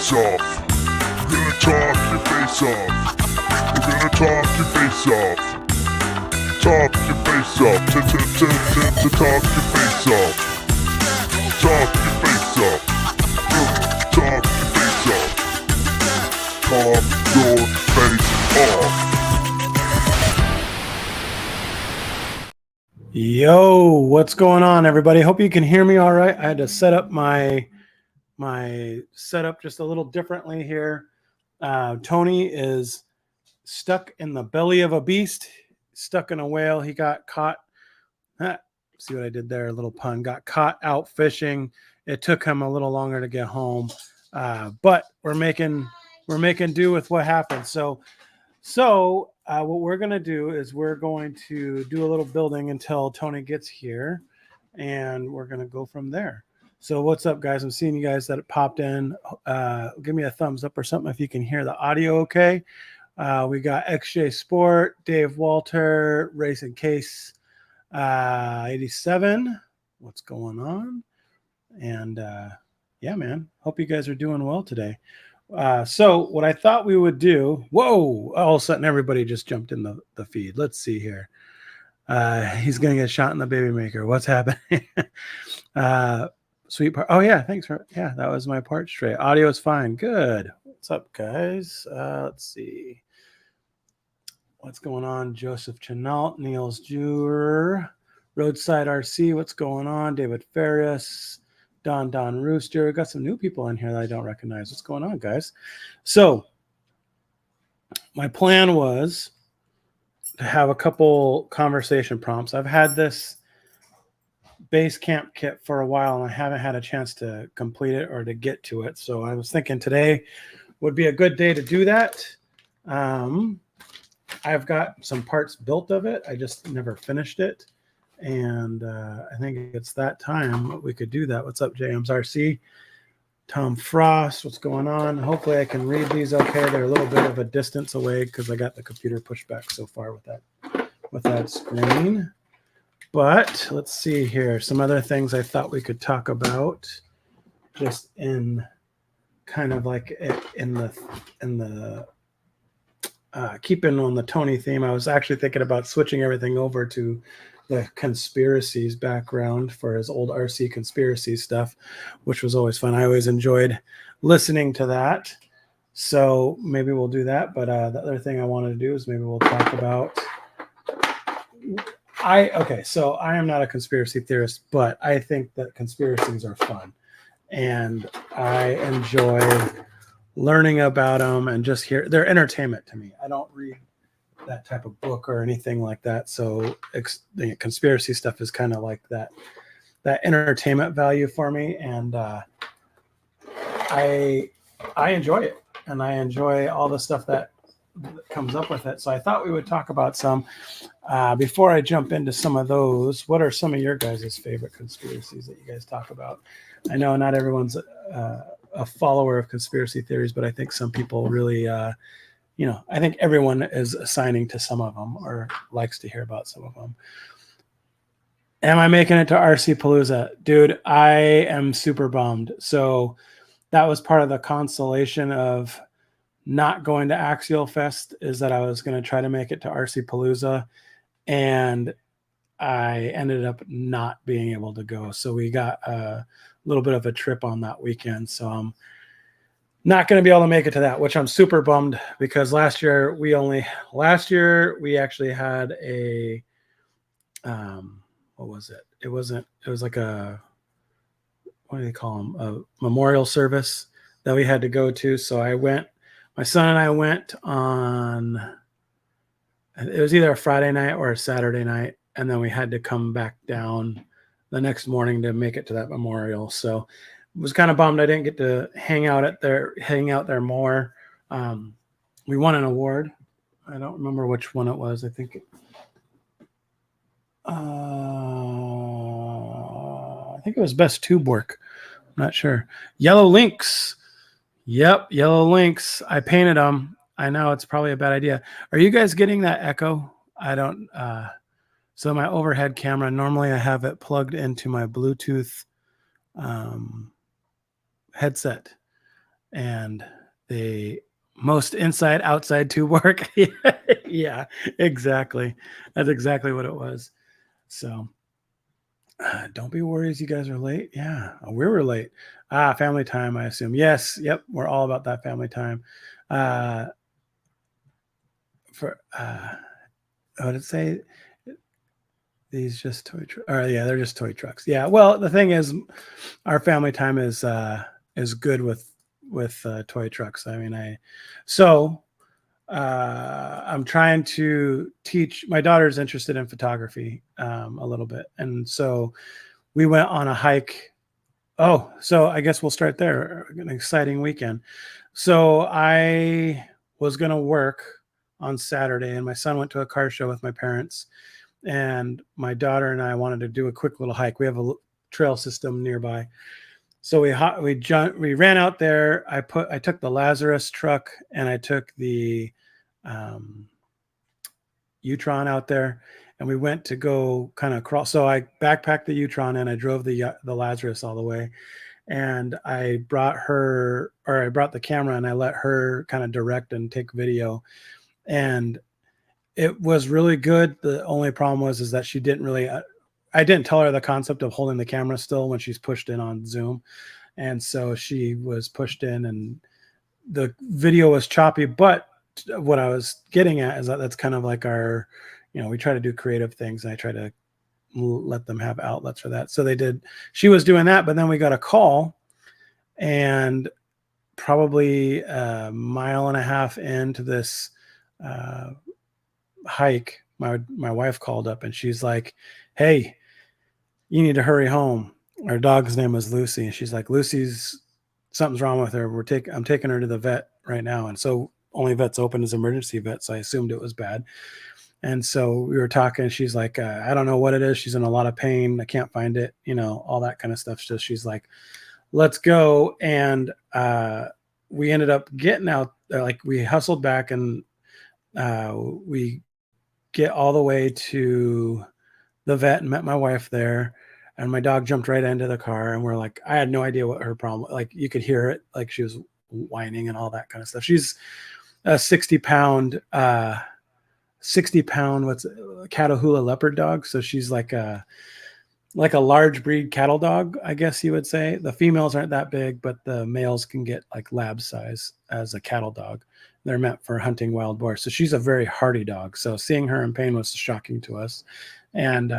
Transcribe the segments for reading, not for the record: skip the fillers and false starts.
face off. We're gonna talk your face off. We're gonna talk your face off. Talk your face off. To talk your face off. Talk your face off. Talk your face off. Talk your face off. Yo, what's going on, everybody? Hope you can hear me all right. I had to set up my setup just a little differently here. Tony is stuck in the belly of a beast, stuck in a whale. He got caught. See what I did there? A little pun. Got caught out fishing. It took him a little longer to get home, but we're making do with what happened. So what we're going to do is we're going to do a little building until Tony gets here, and we're going to go from there. So what's up, guys? I'm seeing you guys that popped in. Give me a thumbs up or something if you can hear the audio okay. We got XJ Sport, Dave Walter, Racing Case 87. What's going on? And yeah, man, hope you guys are doing well today. So what I thought we would do, whoa, all of a sudden everybody just jumped in the feed. Let's see here. He's going to get shot in the baby maker. What's happening? Sweet part. Oh yeah. Thanks for, yeah, that was my part straight. Audio is fine. Good. What's up, guys? Let's see. What's going on? Joseph Chenault, Niels Juror, Roadside RC. What's going on? David Ferris, Don Rooster. Got some new people in here that I don't recognize. What's going on, guys? So my plan was to have a couple conversation prompts. I've had this base camp kit for a while, and I haven't had a chance to complete it or to get to it. So I was thinking today would be a good day to do that. I've got some parts built of it. I just never finished it. And I think it's that time we could do that. What's up, James RC? Tom Frost, what's going on? Hopefully I can read these okay. They're a little bit of a distance away because I got the computer pushed back so far with that screen. But let's see here. Some other things I thought we could talk about just in kind of like in the keeping on the Tony theme. I was actually thinking about switching everything over to the conspiracies background for his old RC conspiracy stuff, which was always fun. I always enjoyed listening to that. So maybe we'll do that. But the other thing I wanted to do is maybe we'll talk about so I am not a conspiracy theorist, but I think that conspiracies are fun. And I enjoy learning about them and just they're entertainment to me. I don't read that type of book or anything like that. So the conspiracy stuff is kind of like that entertainment value for me. And I enjoy it, and I enjoy all the stuff that comes up with it. So I thought we would talk about some before I jump into some of those. What are some of your guys' favorite conspiracies that you guys talk about? I know not everyone's a follower of conspiracy theories, but I think some people really I think everyone is assigning to some of them or likes to hear about some of them. Am I making it to RC Palooza? Dude, I am super bummed. So that was part of the consolation of not going to Axial Fest, is that I was going to try to make it to RC Palooza, and I ended up not being able to go. So we got a little bit of a trip on that weekend. So I'm not going to be able to make it to that, which I'm super bummed, because last year we actually had a, what was it? It was like a, what do they call them? A memorial service that we had to go to. So my son and I went on, it was either a Friday night or a Saturday night. And then we had to come back down the next morning to make it to that memorial. So was kind of bummed I didn't get to hang out there more. We won an award. I don't remember which one it was. I think it was best tube work. I'm not sure. Yellow Lynx. Yep, Yellow Lynx. I painted them. I know it's probably a bad idea. Are you guys getting that echo? I don't. So my overhead camera, normally I have it plugged into my Bluetooth headset, and they most inside outside tube work. Yeah, exactly. That's exactly what it was. So don't be worried, you guys are late. Yeah, we were late. Family time, I assume. Yes, yep, we're all about that family time. For what did it say? These just toy trucks. Yeah, they're just toy trucks. Yeah. Well, the thing is, our family time is good with toy trucks. I mean, I'm trying to teach. My daughter's interested in photography a little bit, and so we went on a hike. Oh, so I guess we'll start there. An exciting weekend. So I was going to work on Saturday, and my son went to a car show with my parents, and my daughter and I wanted to do a quick little hike. We have a trail system nearby, so we ran out there. I took the Lazarus truck, and I took the U-Tron out there, and we went to go kind of cross. So I backpacked the U-Tron and I drove the Lazarus all the way, and I brought the camera and I let her kind of direct and take video, and it was really good. The only problem is that she didn't really. I didn't tell her the concept of holding the camera still when she's pushed in on Zoom, and so she was pushed in, and the video was choppy. But what I was getting at is that that's kind of like our, we try to do creative things, and I try to let them have outlets for that. So they did. She was doing that, but then we got a call, and probably a mile and a half into this hike, my wife called up, and she's like, "Hey, you need to hurry home. Our dog's name was Lucy." And she's like, something's wrong with her. I'm taking her to the vet right now. And so only vets open as emergency vets. So I assumed it was bad. And so we were talking. She's like, I don't know what it is. She's in a lot of pain. I can't find it, all that kind of stuff. So she's like, let's go. And we ended up getting out there. Like, we hustled back, and we get all the way to the vet and met my wife there, and my dog jumped right into the car, and we're like, I had no idea what her problem, like you could hear it, like she was whining and all that kind of stuff. She's a 60 pound what's Catahoula leopard dog. So she's like a large breed cattle dog, I guess you would say. The females aren't that big, but the males can get like lab size as a cattle dog. They're meant for hunting wild boar. So she's a very hardy dog. So seeing her in pain was shocking to us. And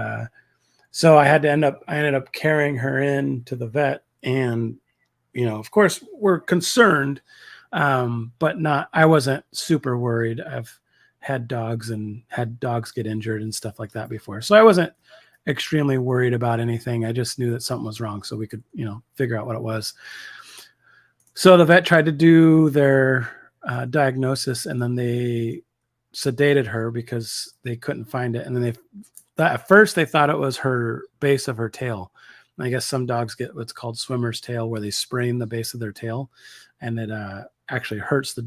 so I ended up carrying her in to the vet. And, of course, we're concerned, but I wasn't super worried. I've had dogs get injured and stuff like that before. So I wasn't extremely worried about anything. I just knew that something was wrong, so we could, figure out what it was. So the vet tried to do their diagnosis, and then they sedated her because they couldn't find it. And then at first they thought it was her base of her tail. And I guess some dogs get what's called swimmer's tail, where they sprain the base of their tail, and it actually hurts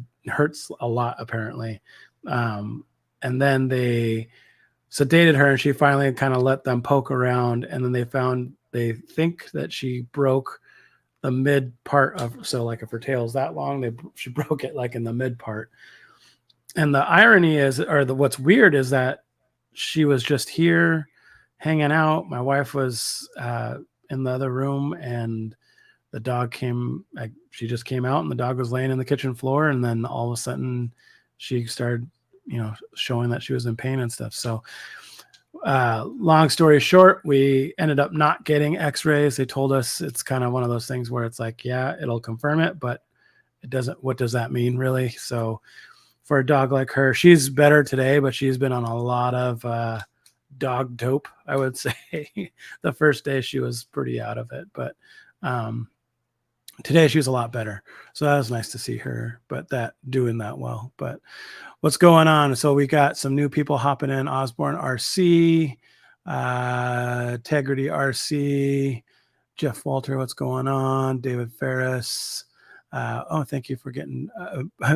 a lot, apparently. And then they sedated her, and she finally kind of let them poke around, and then they think that she broke the mid part of, so like if her tail's that long, she broke it like in the mid part. And the irony is, what's weird is that she was just here hanging out. My wife was in the other room, and the dog she just came out, and the dog was laying in the kitchen floor. And then all of a sudden she started, showing that she was in pain and stuff. So long story short, we ended up not getting x-rays. They told us it's kind of one of those things where it's like, yeah, it'll confirm it, but it doesn't. What does that mean, really? So for a dog like her, she's better today, but she's been on a lot of dog dope, I would say. The first day she was pretty out of it, but today she was a lot better. So that was nice to see her, but doing that well. But what's going on? So we got some new people hopping in. Osborne RC, Integrity RC, Jeff Walter, what's going on? David Ferris. Thank you for getting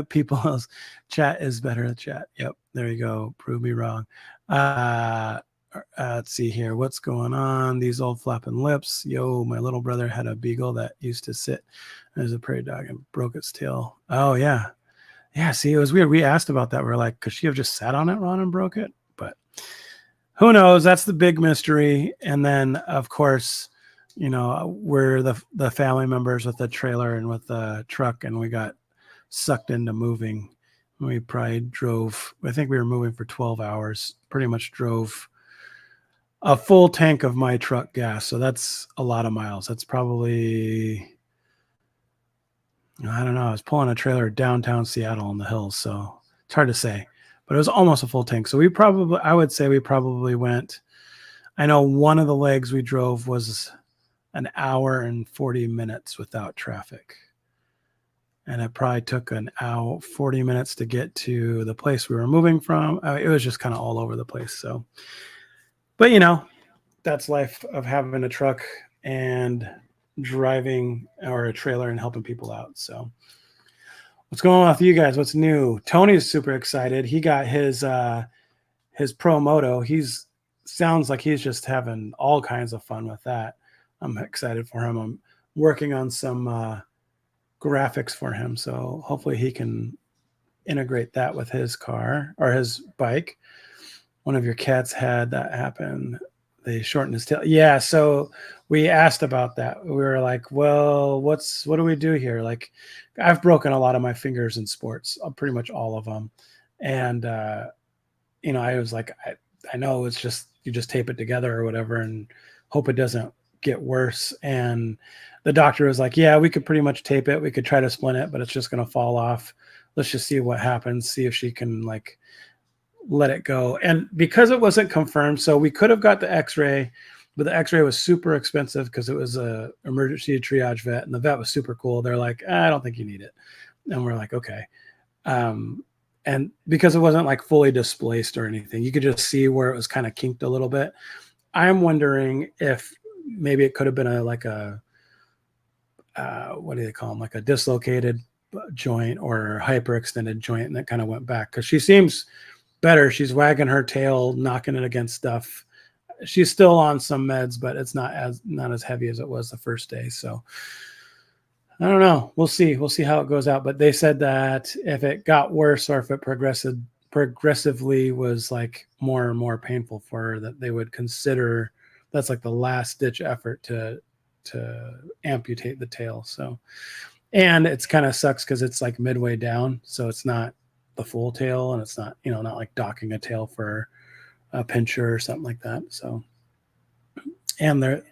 people's chat is better. Chat. Yep. There you go. Prove me wrong. Let's see here. What's going on? These old flapping lips. Yo, my little brother had a beagle that used to sit as a prairie dog and broke its tail. Oh, yeah. Yeah, see, it was weird. We asked about that. We're like, could she have just sat on it, Ron, and broke it? But who knows? That's the big mystery. And then, of course, you know, we're the family members with the trailer and with the truck, and we got sucked into moving. We probably drove, I think we were moving for 12 hours, pretty much drove a full tank of my truck gas. So that's a lot of miles. That's probably, I don't know. I was pulling a trailer downtown Seattle in the hills. So it's hard to say, but it was almost a full tank. So I would say we probably went, I know one of the legs we drove was an hour and 40 minutes without traffic. And it probably took an hour, 40 minutes to get to the place we were moving from. It was just kind of all over the place. So, but you know, that's life of having a truck and driving or a trailer and helping people out. So what's going on with you guys? What's new? Tony's super excited. He got his Pro Moto. Sounds like he's just having all kinds of fun with that. I'm excited for him. I'm working on some graphics for him, so hopefully he can integrate that with his car or his bike. One of your cats had that happen. They shortened his tail. Yeah, so we asked about that. We were like, well, what do we do here? Like, I've broken a lot of my fingers in sports, pretty much all of them. And you know, I was like, I know it's just, you just tape it together or whatever and hope it doesn't get worse. And the doctor was like, yeah, we could pretty much tape it. We could try to splint it, but it's just going to fall off. Let's just see what happens. See if she can like let it go. And because it wasn't confirmed, so we could have got the x-ray, but the x-ray was super expensive because it was a emergency triage vet, and the vet was super cool. They're like, I don't think you need it. And we're like, okay. And because it wasn't like fully displaced or anything, you could just see where it was kind of kinked a little bit. I'm wondering if maybe it could have been what do they call them? Like a dislocated joint or hyperextended joint, and that kind of went back because she seems better. She's wagging her tail, knocking it against stuff. She's still on some meds, but it's not as heavy as it was the first day. So I don't know. We'll see. We'll see how it goes out. But they said that if it got worse or if it progressively was like more and more painful for her, that they would consider that's like the last ditch effort to amputate the tail. So, and it's kind of sucks because it's like midway down, so it's not the full tail, and it's not, you know, not like docking a tail for a pincher or something like that. So, and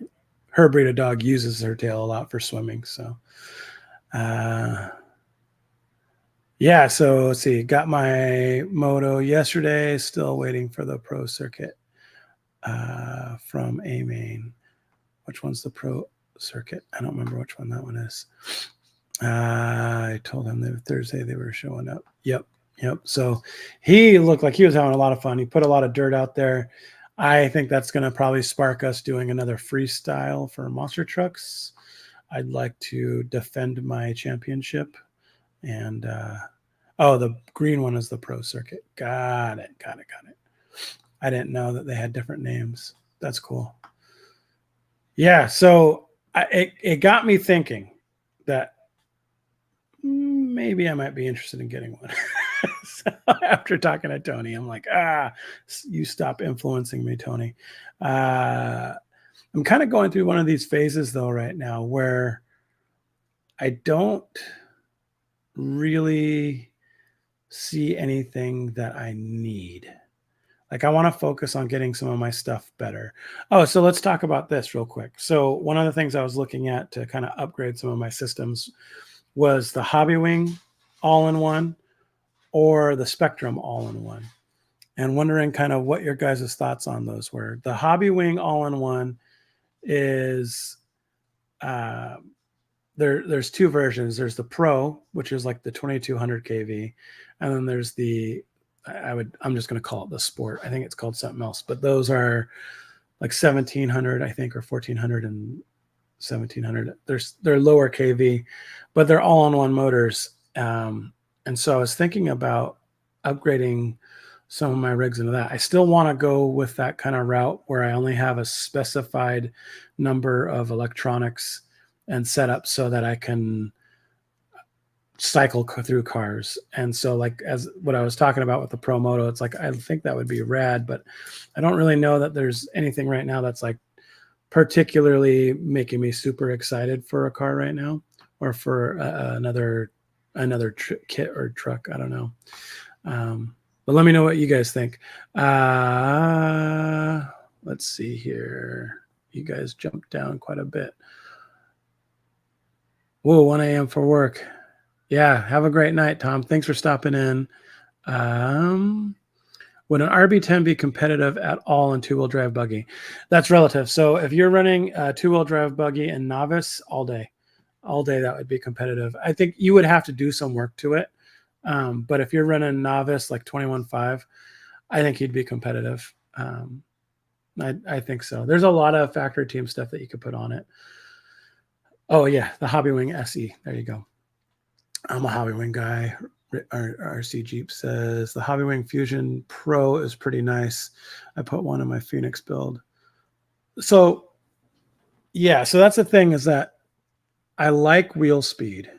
her breed of dog uses her tail a lot for swimming. So, yeah. So let's see. Got my moto yesterday. Still waiting for the pro circuit from A-Main. Which one's the pro circuit? I don't remember which one that one is. I told him that Thursday they were showing up. Yep. So he looked like he was having a lot of fun. He put a lot of dirt out there. I think that's going to probably spark us doing another freestyle for monster trucks. I'd like to defend my championship. And the green one is the pro circuit. Got it. I didn't know that they had different names. That's cool. Yeah, so it got me thinking that maybe I might be interested in getting one. So after talking to Tony, I'm like, you stop influencing me, Tony. I'm kind of going through one of these phases, though, right now where I don't really see anything that I need. Like, I want to focus on getting some of my stuff better. Oh, so let's talk about this real quick. So one of the things I was looking at to kind of upgrade some of my systems was the Hobbywing all-in-one or the Spectrum all-in-one, and wondering kind of what your guys' thoughts on those were. The Hobbywing all-in-one is there's two versions. There's the Pro, which is like the 2200 kV, and then there's the I'm just going to call it the Sport. I think it's called something else, but those are like 1700, I think, or 1400 and 1700. They're lower kV, but they're all-in-one motors. And so I was thinking about upgrading some of my rigs into that. I still want to go with that kind of route where I only have a specified number of electronics and set up so that I can cycle through cars. And so, like, as what I was talking about with the Pro Moto, it's like, I think that would be rad, but I don't really know that there's anything right now that's like particularly making me super excited for a car right now, or for another kit or truck. I don't know. But let me know what you guys think. Let's see here. You guys jumped down quite a bit. Whoa, 1 a.m. for work. Yeah, have a great night, Tom. Thanks for stopping in. Would an RB10 be competitive at all in two-wheel drive buggy? That's relative. So if you're running a two-wheel drive buggy and novice, all day, that would be competitive. I think you would have to do some work to it. But if you're running novice, like 21.5, I think he'd be competitive. I think so. There's a lot of factory team stuff that you could put on it. Oh yeah, the Hobbywing SE. There you go. I'm a Hobbywing guy. RC Jeep says the Hobbywing Fusion Pro is pretty nice. I put one in my Phoenix build. So yeah, so that's the thing, is that I like wheel speed,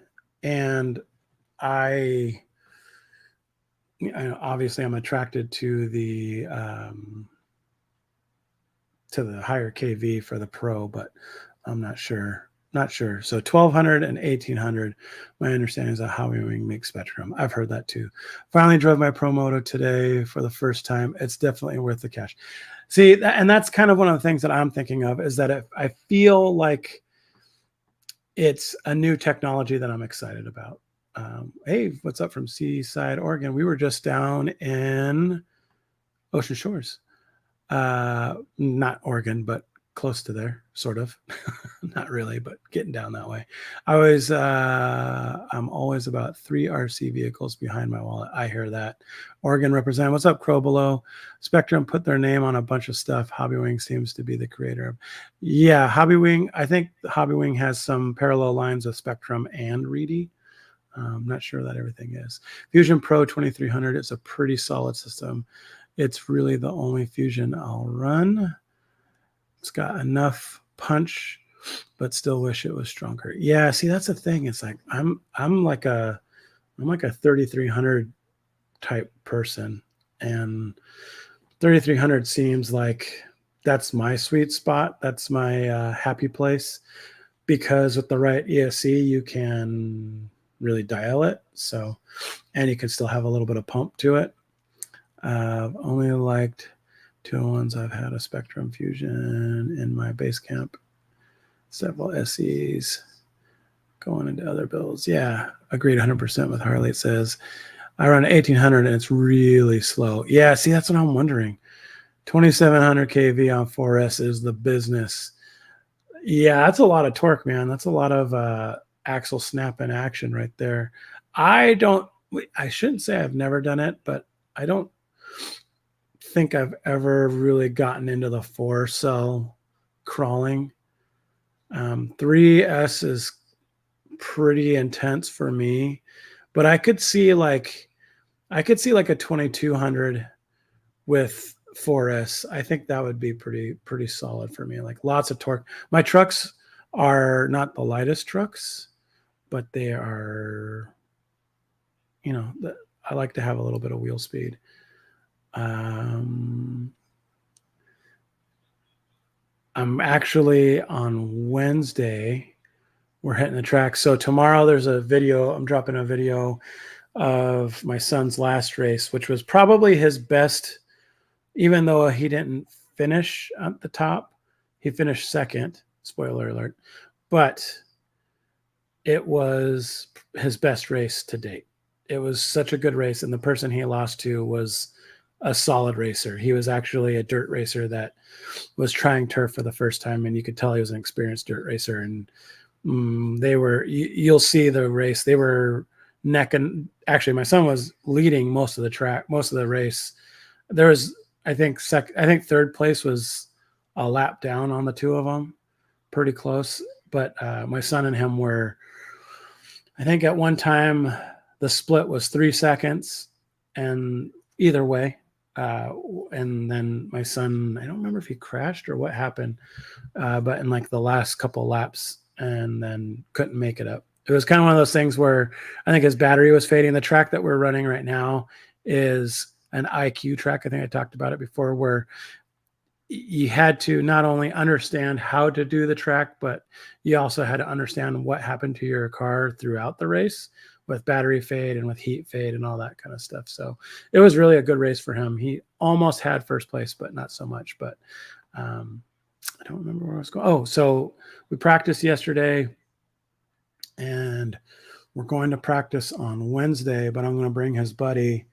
and obviously I'm attracted to the higher KV for the Pro, but I'm not sure. So 1200 and 1800, my understanding is that Hobbywing makes Spectrum. I've heard that too. Finally drove my Pro Moto today for the first time. It's definitely worth the cash. See, and that's kind of one of the things that I'm thinking of, is that if I feel like it's a new technology that I'm excited about. Hey, what's up from Seaside, Oregon? We were just down in Ocean Shores. Not Oregon, but close to there, sort of. Not really, but getting down that way. I'm always about 3 RC vehicles behind my wallet. I hear that. Oregon represent. What's up, Crow Below? Spectrum put their name on a bunch of stuff. Hobbywing seems to be the creator of. Yeah, Hobbywing. I think Hobbywing has some parallel lines with Spectrum and Reedy. I'm not sure that everything is. Fusion Pro 2300. It's a pretty solid system. It's really the only Fusion I'll run. It's got enough punch, but still wish it was stronger. Yeah, see, that's the thing. It's like I'm like a 3300 type person, and 3300 seems like that's my sweet spot. That's my happy place, because with the right ESC you can really dial it. So, and you can still have a little bit of pump to it. I've only liked 201s. I've had a Spectrum Fusion in my base camp, several SEs going into other builds. Yeah, agreed 100% with Harley. It says I run 1800 and it's really slow. Yeah, see, that's what I'm wondering. 2700 kV on 4S is the business. Yeah, that's a lot of torque, man. That's a lot of axle snap in action right there. I shouldn't say I've never done it, but I don't think I've ever really gotten into the 4-cell crawling. 3S is pretty intense for me, but I could see like a 2200 with 4S. I think that would be pretty solid for me. Like lots of torque. My trucks are not the lightest trucks, but they are, I like to have a little bit of wheel speed. I'm actually on Wednesday, we're hitting the track. So tomorrow there's a video. I'm dropping a video of my son's last race, which was probably his best, even though he didn't finish at the top. He finished second, spoiler alert, but it was his best race to date. It was such a good race. And the person he lost to was a solid racer. He was actually a dirt racer that was trying turf for the first time, and you could tell he was an experienced dirt racer. And you'll see the race. They were neck and actually my son was leading most of the race. There was, I think third place was a lap down on the two of them, pretty close. But my son and him were, I think at one time the split was 3 seconds, and either way, And then my son, I don't remember if he crashed or what happened, but in like the last couple laps, and then couldn't make it up. It was kind of one of those things where I think his battery was fading. The track that we're running right now is an IQ track. I think I talked about it before, where you had to not only understand how to do the track, but you also had to understand what happened to your car throughout the race with battery fade and with heat fade and all that kind of stuff. So it was really a good race for him. He almost had first place, but not so much. But I don't remember where I was going. Oh, so we practiced yesterday, and we're going to practice on Wednesday, but I'm going to bring his buddy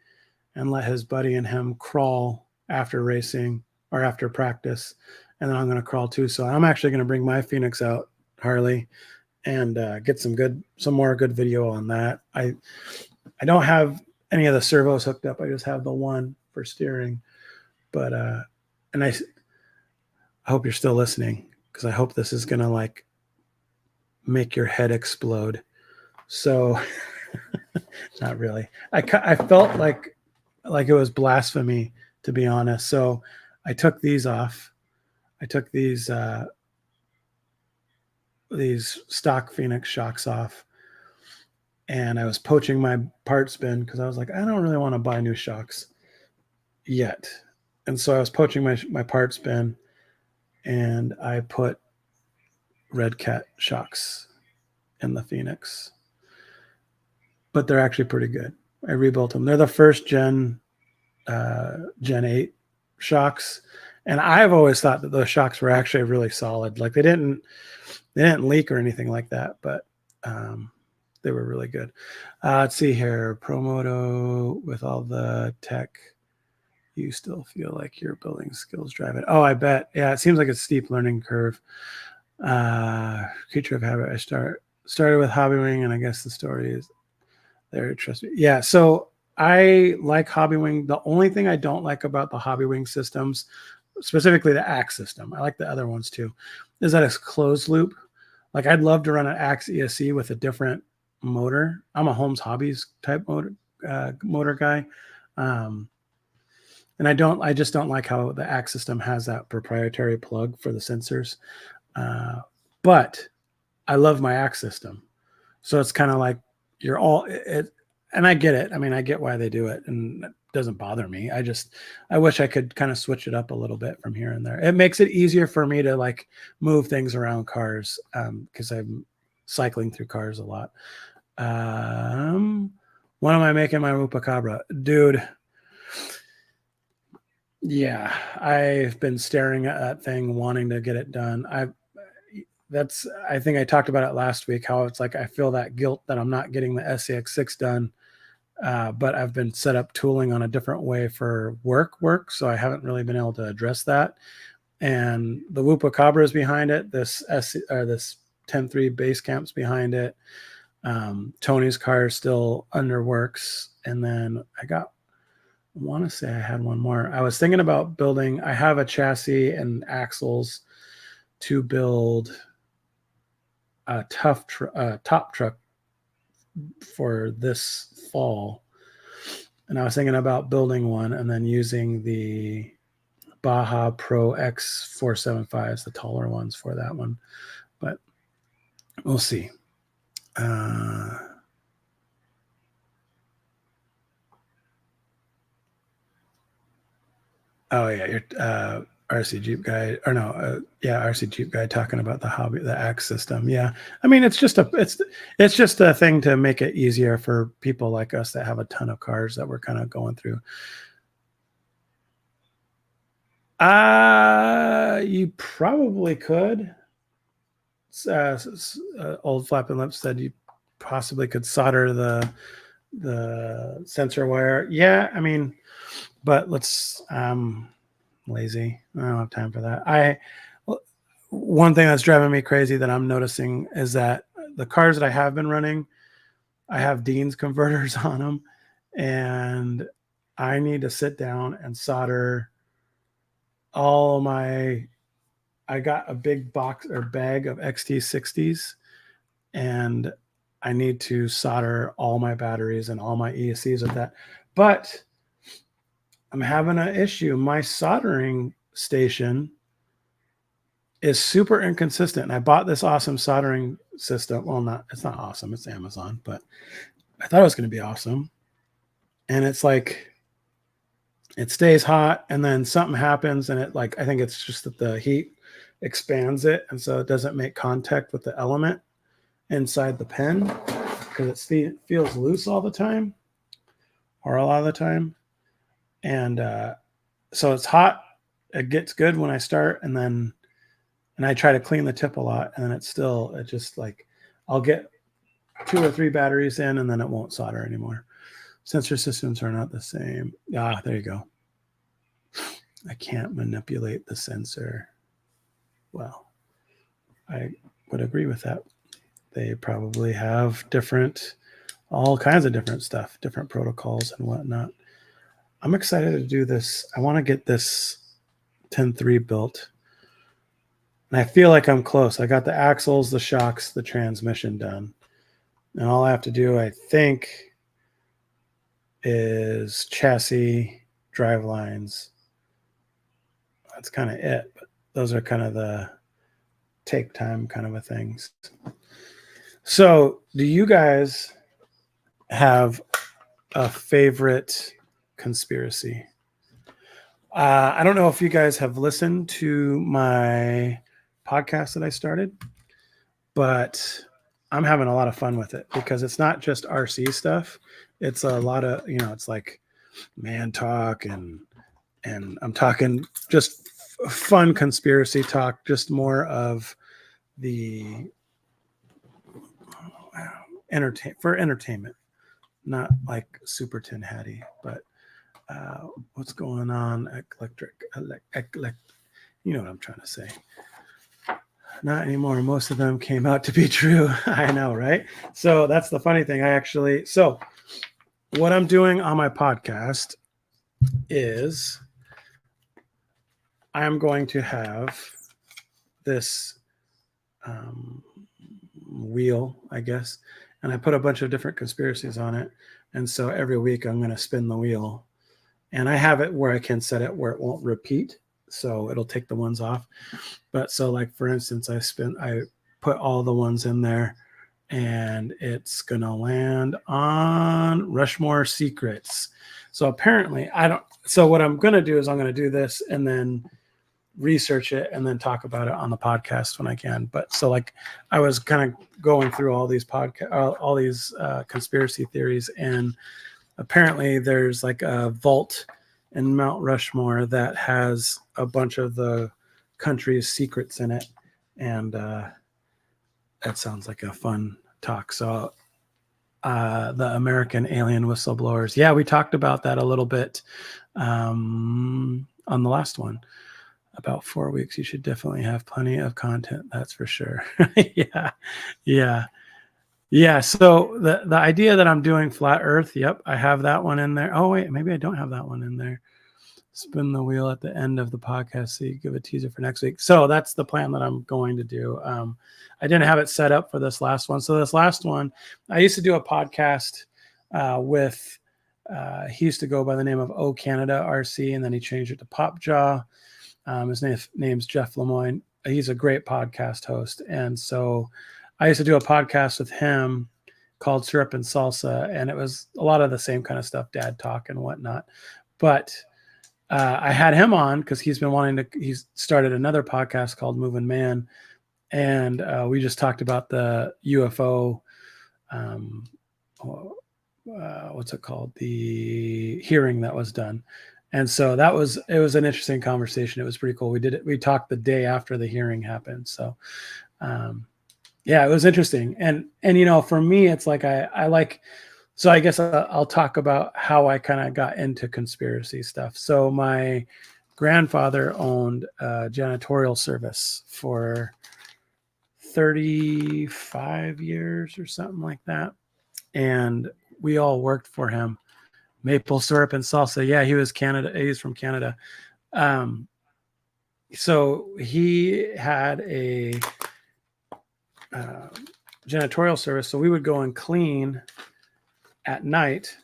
and let his buddy and him crawl after racing or after practice. And then I'm going to crawl too. So I'm actually going to bring my Phoenix out, Harley, and get some more good video on that. I don't have any of the servos hooked up. I just have the one for steering. But and I hope you're still listening, because I hope this is going to like make your head explode. So not really. I felt like it was blasphemy, to be honest. So I took these off. I took these stock Phoenix shocks off, and I was poaching my parts bin because I was like, I don't really want to buy new shocks yet. And so I was poaching my parts bin, and I put Red Cat shocks in the Phoenix. But they're actually pretty good. I rebuilt them. They're the first Gen 8 shocks, and I've always thought that those shocks were actually really solid. Like they didn't leak or anything like that, but they were really good. Let's see here. Promoto, with all the tech, you still feel like your building skills drive it. Oh, I bet. Yeah, it seems like a steep learning curve. Creature of habit. I started with Hobbywing, and I guess the story is there. Trust me. Yeah. So I like Hobbywing. The only thing I don't like about the Hobbywing systems, specifically the Axe system, I like the other ones too, is that it's closed loop. Like I'd love to run an Axe ESC with a different motor. I'm a Holmes Hobbies type motor guy. And I just don't like how the Axe system has that proprietary plug for the sensors. But I love my Axe system. So it's kind of like you're all it, and I get it. I mean, I get why they do it, and it doesn't bother me. I wish I could kind of switch it up a little bit from here and there. It makes it easier for me to like move things around cars, because I'm cycling through cars a lot. When am I making my Rupacabra? Dude, yeah, I've been staring at that thing, wanting to get it done. I think I talked about it last week, how it's like I feel that guilt that I'm not getting the SCX6 done, but I've been set up tooling on a different way for work, so I haven't really been able to address that. And the Whoopacabra is behind it. This 10.3 base camp's behind it. Tony's car is still under works, and then I want to say I had one more. I was thinking about building. I have a chassis and axles to build a top truck for this fall, and I was thinking about building one and then using the Baja Pro X 475s, the taller ones, for that one, but we'll see. Oh yeah, you're RC Jeep guy, or no, RC Jeep guy talking about the Axe system. Yeah, I mean it's just a thing to make it easier for people like us that have a ton of cars that we're kind of going through. You probably could. Old Flapping Lips said you possibly could solder the sensor wire. Yeah, I mean, but let's lazy. I don't have time for that. One thing that's driving me crazy that I'm noticing is that the cars that I have been running, I have Dean's converters on them, and I need to sit down and solder all my. I got a big box or bag of XT60s, and I need to solder all my batteries and all my ESCs with that. But I'm having an issue. My soldering station is super inconsistent. And I bought this awesome soldering system. Well, it's not awesome. It's Amazon, but I thought it was going to be awesome. And it's like, it stays hot and then something happens and I think it's just that the heat expands it. And so it doesn't make contact with the element inside the pen because it feels loose all the time or a lot of the time. And so it's hot. It gets good when I start and I try to clean the tip a lot and then it just like, I'll get 2 or 3 batteries in and then it won't solder anymore. Sensor systems are not the same. Ah, there you go. I can't manipulate the sensor. Well, I would agree with that. They probably have all kinds of different stuff, different protocols and whatnot. I'm excited to do this. I want to get this 10.3 built. And I feel like I'm close. I got the axles, the shocks, the transmission done. And all I have to do, I think, is chassis, drive lines. That's kind of it. But those are kind of the take time kind of a things. So do you guys have a favorite conspiracy? I don't know if you guys have listened to my podcast that I started, but I'm having a lot of fun with it because it's not just RC stuff. It's a lot of, it's like man talk and I'm talking just fun conspiracy talk, just more of the entertainment, not like Super Tin Hattie, but what's going on? Electric, you know what I'm trying to say. Not anymore. Most of them came out to be true. I know, right? So that's the funny thing. So what I'm doing on my podcast is I'm going to have this wheel, I guess, and I put a bunch of different conspiracies on it. And so every week I'm going to spin the wheel, and I have it where I can set it where it won't repeat. So it'll take the ones off. But so like, for instance, I put all the ones in there and it's going to land on Rushmore Secrets. So apparently so what I'm going to do is I'm going to do this and then research it and then talk about it on the podcast when I can. But so like I was kind of going through all these conspiracy theories, and apparently there's like a vault in Mount Rushmore that has a bunch of the country's secrets in it. And that sounds like a fun talk. So the American alien whistleblowers. Yeah, we talked about that a little bit on the last one. About 4 weeks. You should definitely have plenty of content. That's for sure. Yeah. So the idea that I'm doing flat Earth. Yep. I have that one in there. Oh wait, maybe I don't have that one in there. Spin the wheel at the end of the podcast. So you give a teaser for next week. So that's the plan that I'm going to do. I didn't have it set up for this last one. So this last one, I used to do a podcast with, he used to go by the name of O Canada RC, and then he changed it to Popjaw. His name's Jeff Lemoyne. He's a great podcast host. And so I used to do a podcast with him called Syrup and Salsa, and it was a lot of the same kind of stuff, dad talk and whatnot. But I had him on because he's started another podcast called Moving Man. And we just talked about the UFO, what's it called? The hearing that was done. And so it was an interesting conversation. It was pretty cool. We talked the day after the hearing happened. So, yeah, it was interesting. And, for me, it's like, so I guess I'll talk about how I kind of got into conspiracy stuff. So my grandfather owned a janitorial service for 35 years or something like that. And we all worked for him. Maple syrup and salsa. Yeah, he was Canada. He's from Canada. So he had a janitorial service. So we would go and clean at night,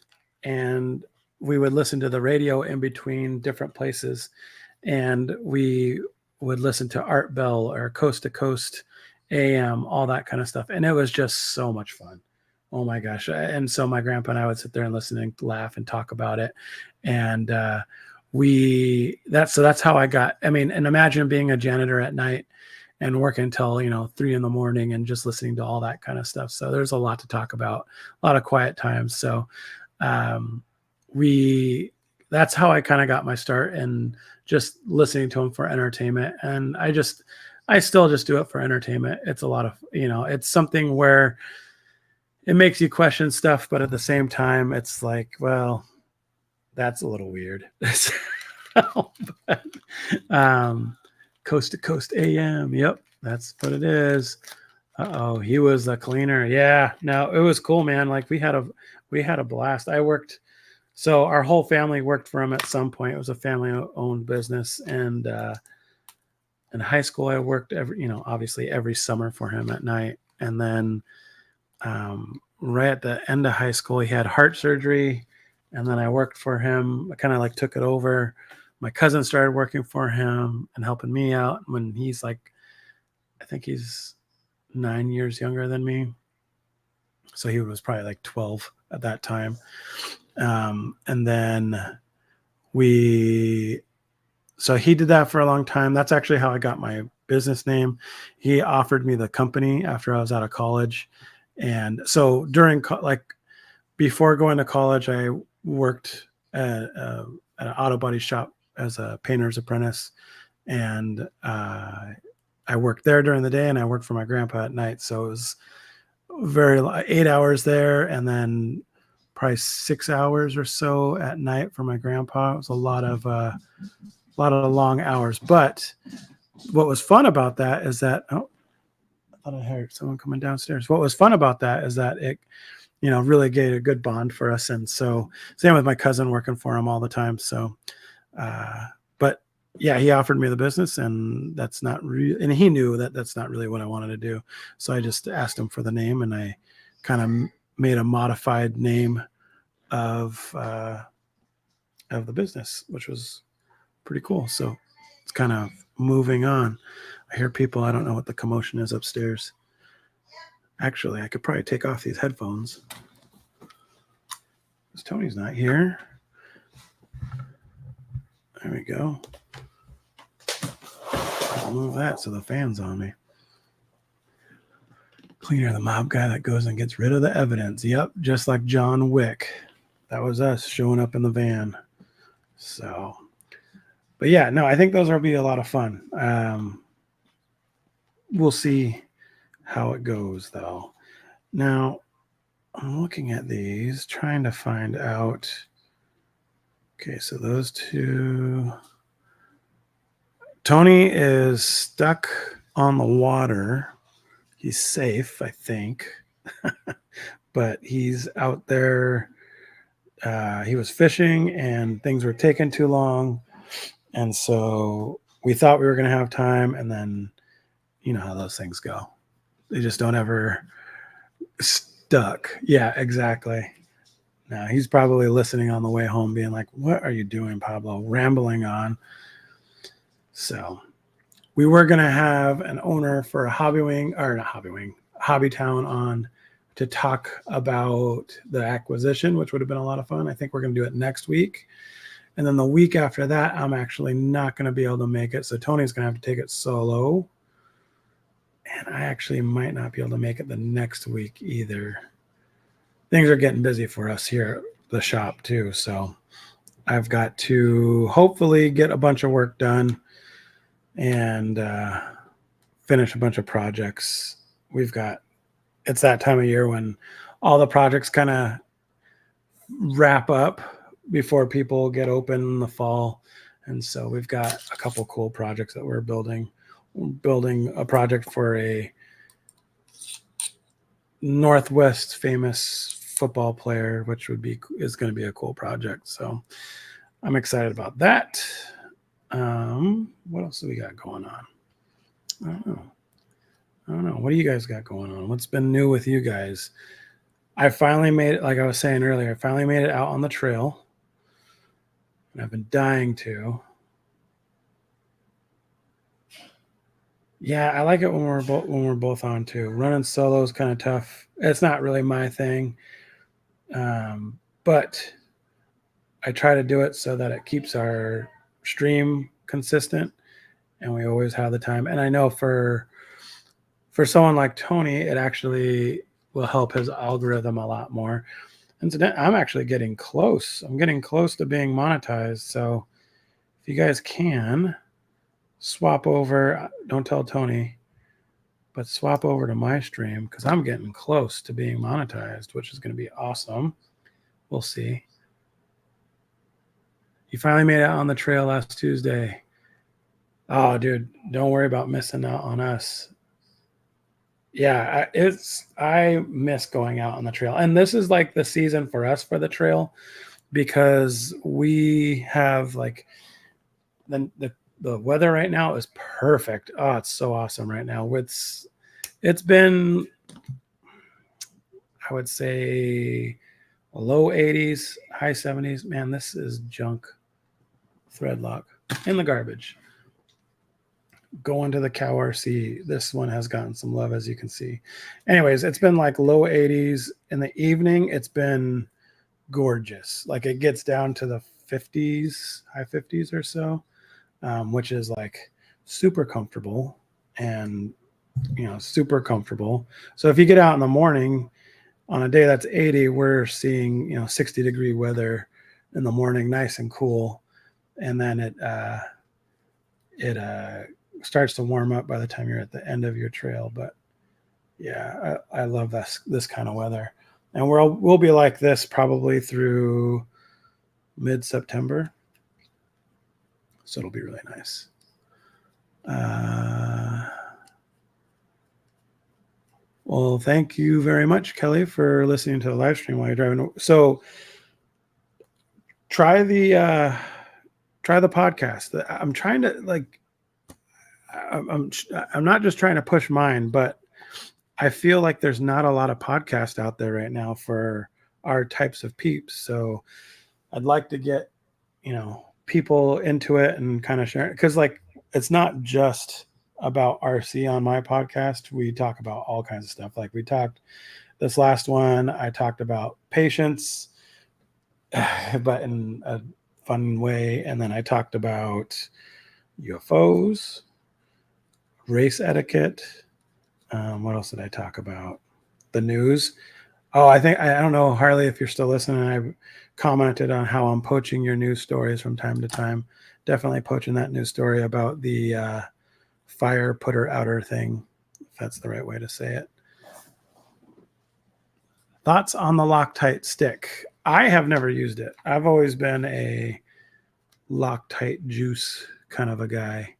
and we would listen to the radio in between different places, and we would listen to Art Bell or Coast to Coast AM, all that kind of stuff. And it was just so much fun. Oh my gosh. And so my grandpa and I would sit there and listen and laugh and talk about it. And that's how I got, I mean, and imagine being a janitor at night and working until, 3 a.m. and just listening to all that kind of stuff. So there's a lot to talk about, a lot of quiet times. So that's how I kind of got my start, and just listening to them for entertainment. And I still just do it for entertainment. It's a lot of, it's something where it makes you question stuff, but at the same time, it's like, well, that's a little weird. Coast to Coast AM. Yep, that's what it is. Uh-oh, he was the cleaner. Yeah, no, it was cool, man. Like we had a blast. So our whole family worked for him at some point. It was a family-owned business, and in high school, I worked obviously every summer for him at night. And then right at the end of high school, he had heart surgery, and then I worked for him. I kind of like took it over. My cousin started working for him and helping me out when he's like, I think he's 9 years younger than me. So he was probably like 12 at that time. And then so he did that for a long time. That's actually how I got my business name. He offered me the company after I was out of college. And so before going to college, I worked at an auto body shop as a painter's apprentice. And I worked there during the day, and I worked for my grandpa at night. So it was 8 hours there, and then probably 6 hours or so at night for my grandpa. It was a lot of long hours. But what was fun about that is that, I thought I heard someone coming downstairs. What was fun about that is that it, really gave a good bond for us. And so same with my cousin working for him all the time. So, but yeah, he offered me the business, and that's not real. And he knew that that's not really what I wanted to do. So I just asked him for the name, and I kind of made a modified name of the business, which was pretty cool. So it's kind of moving on. I hear people. I don't know what the commotion is upstairs. Actually, I could probably take off these headphones because Tony's not here. There we go. I'll move that so the fan's on me. Cleaner, the mob guy that goes and gets rid of the evidence. Yep, just like John Wick. That was us showing up in the van. So, but yeah, no, I think those will be a lot of fun. We'll see how it goes, though. Now, I'm looking at these, trying to find out. Okay, so those two. Tony is stuck on the water. He's safe, I think. But he's out there. He was fishing, and things were taking too long. And so we thought we were going to have time, and then you know how those things go. They just don't ever stuck. Yeah, exactly. Now he's probably listening on the way home being like, what are you doing, Pablo? Rambling on. So we were going to have an owner for a Hobbytown on to talk about the acquisition, which would have been a lot of fun. I think we're going to do it next week. And then the week after that, I'm actually not going to be able to make it. So Tony's going to have to take it solo. And I actually might not be able to make it the next week either. Things are getting busy for us here at the shop too. So I've got to hopefully get a bunch of work done and finish a bunch of projects. It's that time of year when all the projects kind of wrap up before people get open in the fall. And so we've got a couple cool projects that we're building. We're building a project for a Northwest famous football player, which is going to be a cool project. So I'm excited about that. What else do we got going on? I don't know. What do you guys got going on? What's been new with you guys? I finally made it, like I was saying earlier, I finally made it out on the trail. and I've been dying to. Yeah, I like it when we're both on too. Running solo is kind of tough. It's not really my thing, but I try to do it so that it keeps our stream consistent, and we always have the time. And I know for someone like Tony, it actually will help his algorithm a lot more. Incidentally, I'm actually getting close. I'm getting close to being monetized. So if you guys can swap over, don't tell Tony, but swap over to my stream because I'm getting close to being monetized, which is going to be awesome. We'll see. You finally made it on the trail last Tuesday. Oh, dude, don't worry about missing out on us. Yeah, I miss going out on the trail. And this is like the season for us for the trail because we have like the weather right now is perfect. Oh, it's so awesome right now. It's been, I would say, low 80s, high 70s. Man, this is junk thread lock in the garbage. Going to the Cow RC. This one has gotten some love, as you can see. Anyways, it's been like low 80s in the evening. It's been gorgeous. Like it gets down to the 50s, high 50s or so, which is like super comfortable and, super comfortable. So if you get out in the morning on a day that's 80, we're seeing, 60-degree weather in the morning, nice and cool. And then it starts to warm up by the time you're at the end of your trail. But yeah, I love this kind of weather, and we'll be like this probably through mid-September, so it'll be really nice. Well, thank you very much, Kelly, for listening to the live stream while you're driving. So try the podcast. I'm trying to like. I'm not just trying to push mine, but I feel like there's not a lot of podcasts out there right now for our types of peeps. So I'd like to get, people into it and kind of share it. Cause like, it's not just about RC on my podcast. We talk about all kinds of stuff. Like we talked this last one, I talked about patience, but in a fun way. And then I talked about UFOs, race etiquette. What else did I talk about? The news. Oh, I don't know, Harley, if you're still listening. I commented on how I'm poaching your news stories from time to time. Definitely poaching that news story about the fire putter outer thing, if that's the right way to say it. Thoughts on the Loctite stick? I have never used it. I've always been a Loctite juice kind of a guy.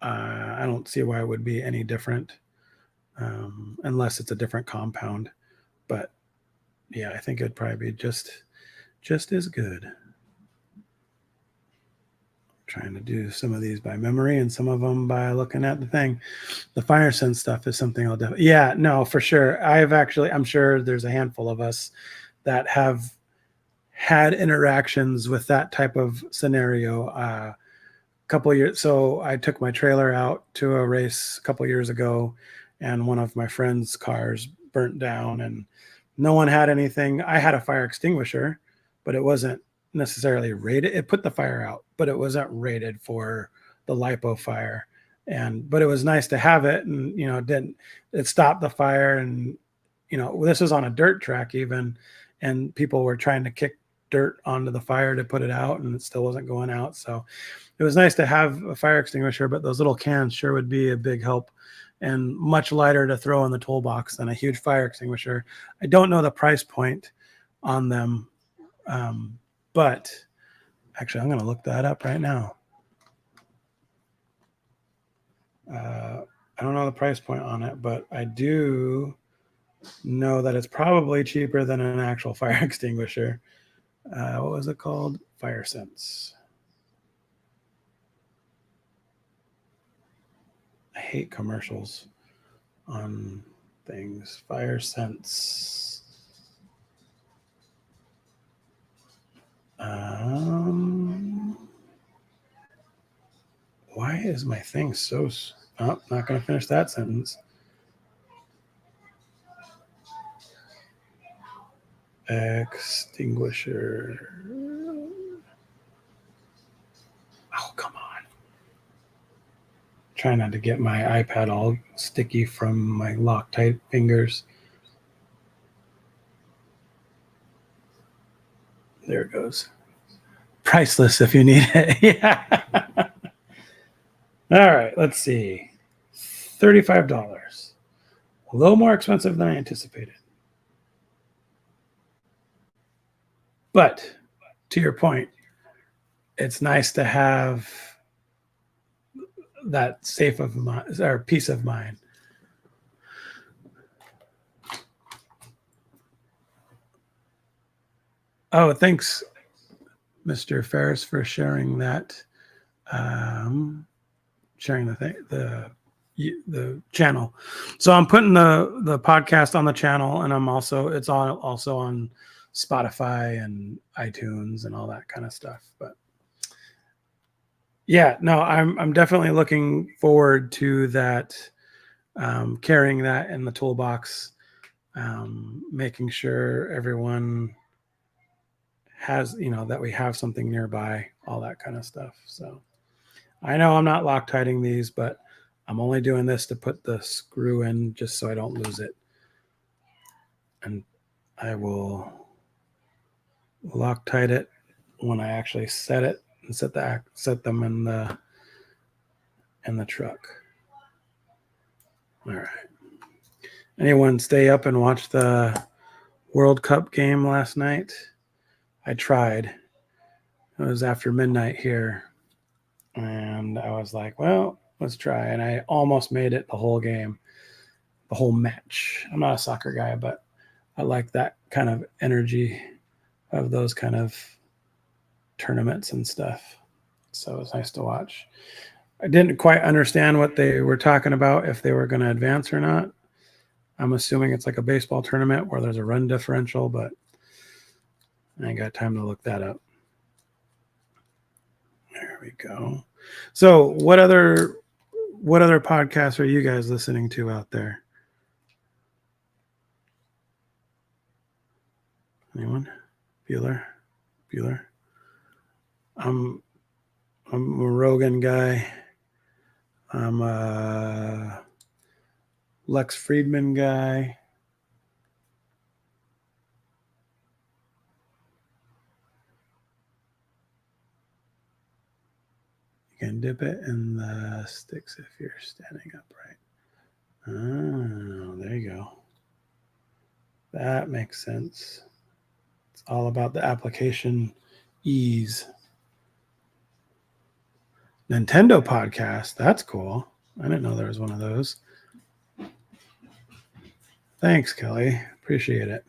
I don't see why it would be any different, unless it's a different compound. But yeah, I think it'd probably be just as good. Trying to do some of these by memory and some of them by looking at the thing. The fire sense stuff is something I'll definitely. Yeah, no, for sure. I'm sure there's a handful of us that have had interactions with that type of scenario. Couple of years. So I took my trailer out to a race a couple of years ago, and one of my friend's cars burnt down, and no one had anything. I had a fire extinguisher, but it wasn't necessarily rated. It put the fire out, but it wasn't rated for the lipo fire. But it was nice to have it, and it stopped the fire. And this was on a dirt track even, and people were trying to kick dirt onto the fire to put it out, and it still wasn't going out. So it was nice to have a fire extinguisher, but those little cans sure would be a big help and much lighter to throw in the toolbox than a huge fire extinguisher. I don't know the price point on them, but actually I'm going to look that up right now. I don't know the price point on it, but I do know that it's probably cheaper than an actual fire extinguisher. What was it called? Fire Sense. I hate commercials on things. Fire Sense. Why is my thing so... Oh, not going to finish that sentence. Extinguisher. Oh, come on. Try not to get my iPad all sticky from my Loctite fingers. There it goes. Priceless if you need it. Yeah. All right, let's see. $35. A little more expensive than I anticipated. But to your point, it's nice to have that safe of mind or peace of mind. Oh, thanks, Mr. Ferris, for sharing that. Sharing the channel. So I'm putting the podcast on the channel, and it's also on Spotify and iTunes and all that kind of stuff. But yeah, no, I'm definitely looking forward to that. Carrying that in the toolbox, making sure everyone has, that we have something nearby, all that kind of stuff. So I know I'm not Loctiting these, but I'm only doing this to put the screw in just so I don't lose it. And I will Loctite it when I actually set it and set them in the truck. All right. Anyone stay up and watch the World Cup game last night? I tried. It was after midnight here. And I was like, well, let's try. And I almost made it the whole game, the whole match. I'm not a soccer guy, but I like that kind of energy of those kind of tournaments and stuff. So it was nice to watch. I didn't quite understand what they were talking about, if they were going to advance or not. I'm assuming it's like a baseball tournament where there's a run differential, but I ain't got time to look that up. There we go. So what other podcasts are you guys listening to out there? Anyone? Bueller? I'm a Rogan guy. I'm a Lex Friedman guy. You can dip it in the sticks if you're standing upright. Oh, there you go. That makes sense. It's all about the application ease. Nintendo podcast. That's cool. I didn't know there was one of those. Thanks, Kelly. Appreciate it.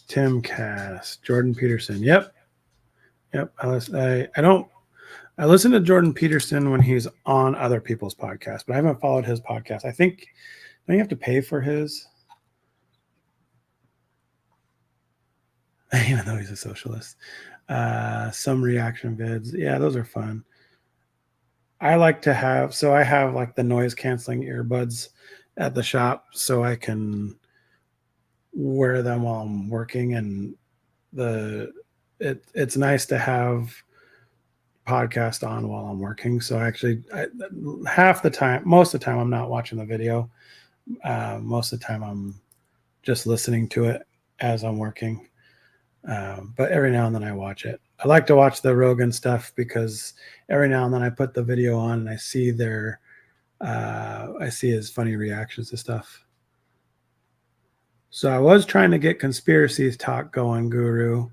Tim Cast. Jordan Peterson. Yep. I listen to Jordan Peterson when he's on other people's podcasts, but I haven't followed his podcast. I think, don't you have to pay for his? Even though he's a socialist. Some reaction vids. Yeah, those are fun. I like to have, so I have like the noise canceling earbuds at the shop so I can wear them while I'm working, and it's nice to have podcast on while I'm working. So actually most of the time I'm not watching the video. Most of the time I'm just listening to it as I'm working. But every now and then I watch it. I like to watch the Rogan stuff because every now and then I put the video on and I see his funny reactions to stuff. So I was trying to get conspiracies talk going, Guru.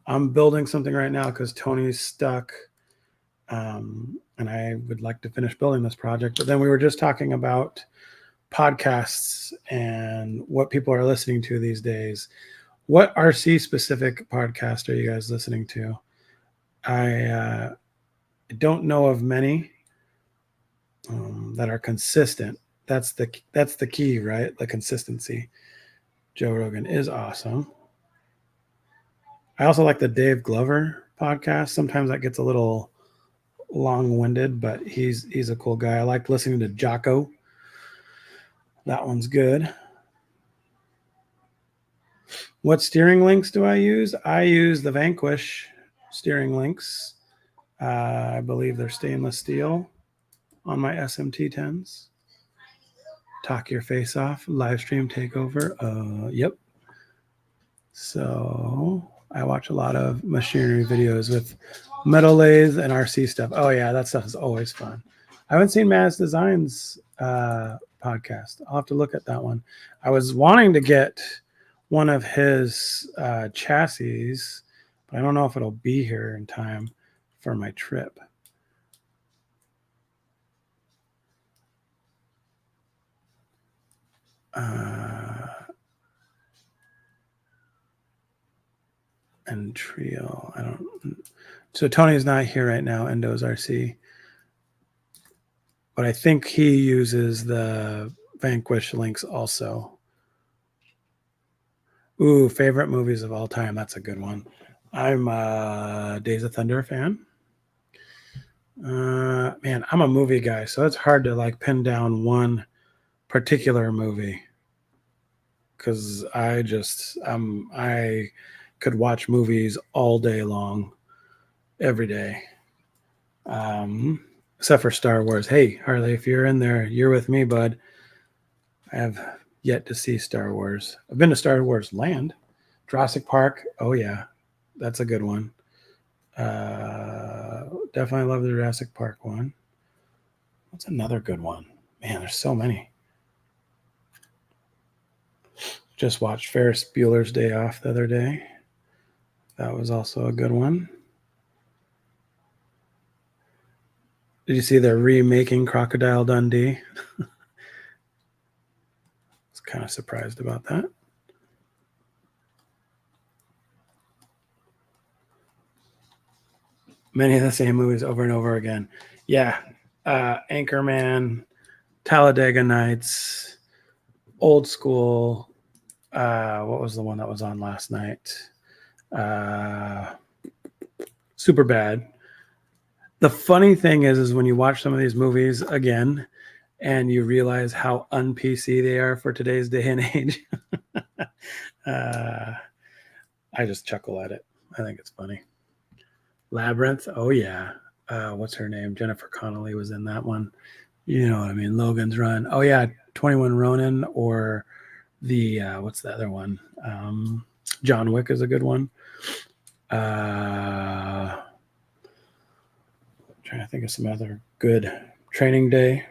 I'm building something right now because Tony's stuck. And I would like to finish building this project. But then we were just talking about podcasts and what people are listening to these days. What RC specific podcast are you guys listening to? I don't know of many that are consistent. That's the key, right? The consistency. Joe Rogan is awesome. I also like the Dave Glover podcast. Sometimes that gets a little long-winded, but he's a cool guy. I like listening to Jocko. That one's good. What steering links do I use? I use the Vanquish steering links. I believe they're stainless steel on my SMT 10s. Talk your face off. Live stream takeover. Yep. So I watch a lot of machinery videos with metal lathe and RC stuff. Oh yeah, that stuff is always fun. I haven't seen Maz Designs podcast. I'll have to look at that one. I was wanting to get one of his chassis, but I don't know if it'll be here in time for my trip. And Trio. I don't. So Tony's not here right now. Endo's RC, but I think he uses the Vanquish links also. Ooh, favorite movies of all time. That's a good one. I'm a Days of Thunder fan. Man, I'm a movie guy, so it's hard to like pin down one particular movie because I could watch movies all day long, every day. Except for Star Wars. Hey, Harley, if you're in there, you're with me, bud. I have yet to see Star Wars. I've been to Star Wars Land. Jurassic Park. Oh, yeah. That's a good one. Definitely love the Jurassic Park one. What's another good one? Man, there's so many. Just watched Ferris Bueller's Day Off the other day. That was also a good one. Did you see they're remaking Crocodile Dundee? I was kind of surprised about that. Many of the same movies over and over again. Yeah. Anchorman, Talladega Nights, Old School. What was the one that was on last night? Super Bad. The funny thing is when you watch some of these movies again and you realize how un-PC they are for today's day and age, I just chuckle at it. I think it's funny. Labyrinth. Oh, yeah. What's her name? Jennifer Connelly was in that one. You know what I mean? Logan's Run. Oh, yeah. 21 Ronin or the, what's the other one? John Wick is a good one. Trying to think of some other good. Training Day.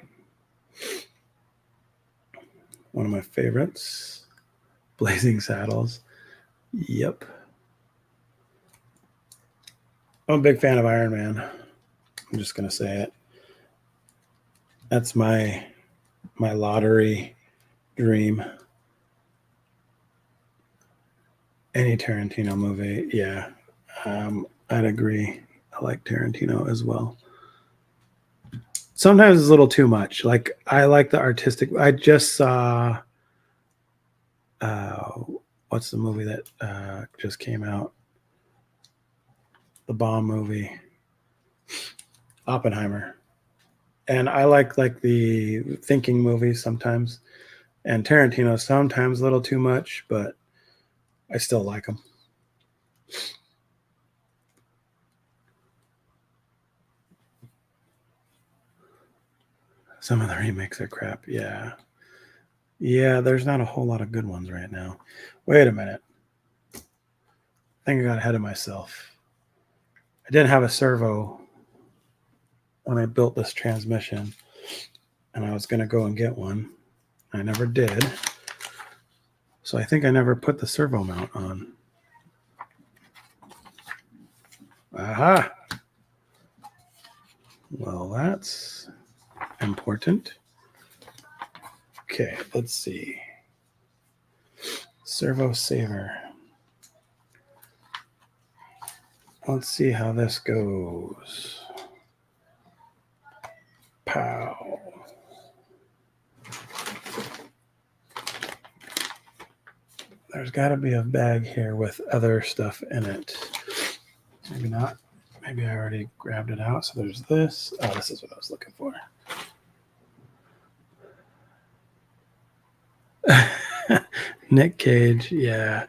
One of my favorites. Blazing Saddles. Yep. I'm a big fan of Iron Man. I'm just going to say it. That's my lottery dream. Any Tarantino movie, yeah. I'd agree. I like Tarantino as well. Sometimes it's a little too much. Like, I like the artistic. I just saw, what's the movie that just came out? The bomb movie, Oppenheimer. And I like the thinking movies sometimes. And Tarantino sometimes a little too much, but I still like them. Some of the remakes are crap. Yeah. Yeah, there's not a whole lot of good ones right now. Wait a minute. I think I got ahead of myself. I didn't have a servo when I built this transmission, and I was going to go and get one. I never did. So I think I never put the servo mount on. Aha! Well, that's important. Okay, let's see. Servo saver. Let's see how this goes. Pow. There's got to be a bag here with other stuff in it. Maybe not. Maybe I already grabbed it out. So there's this. Oh, this is what I was looking for. Nick Cage. Yeah.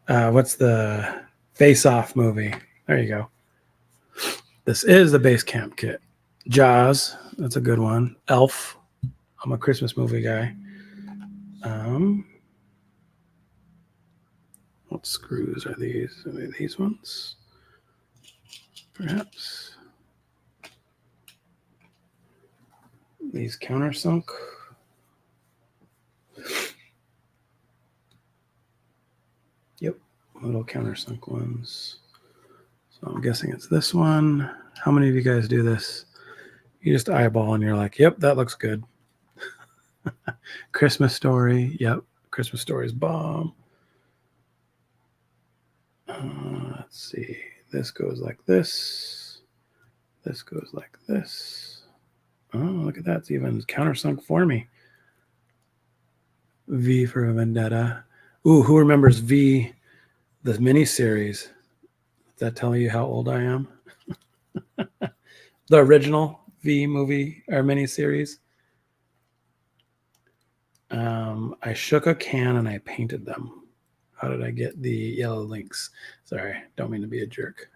What's the Face Off movie? There you go. This is the base camp kit. Jaws. That's a good one. Elf. I'm a Christmas movie guy. What screws are these? Are they these ones? Perhaps. These countersunk. Yep, little countersunk ones. So I'm guessing it's this one. How many of you guys do this? You just eyeball and you're like, yep, that looks good. Christmas Story. Yep, Christmas Story is bomb. Let's see. This goes like this. This goes like this. Oh, look at that. It's even countersunk for me. V for Vendetta. Ooh, who remembers V, the miniseries? Does that tell you how old I am? The original V movie or miniseries. I shook a can and I painted them. How did I get the yellow links? Sorry, don't mean to be a jerk.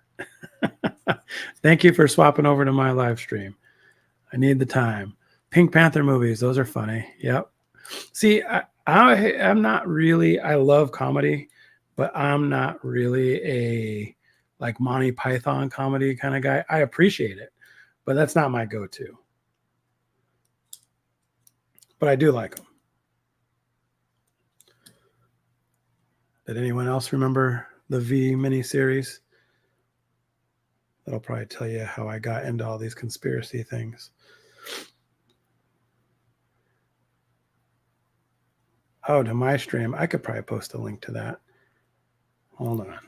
Thank you for swapping over to my live stream. I need the time. Pink Panther movies, those are funny. Yep. See, I'm not really, I love comedy, but I'm not really a like Monty Python comedy kind of guy. I appreciate it, but that's not my go-to. But I do like them. Did anyone else remember the V miniseries? That'll probably tell you how I got into all these conspiracy things. Oh, to my stream. I could probably post a link to that. Hold on.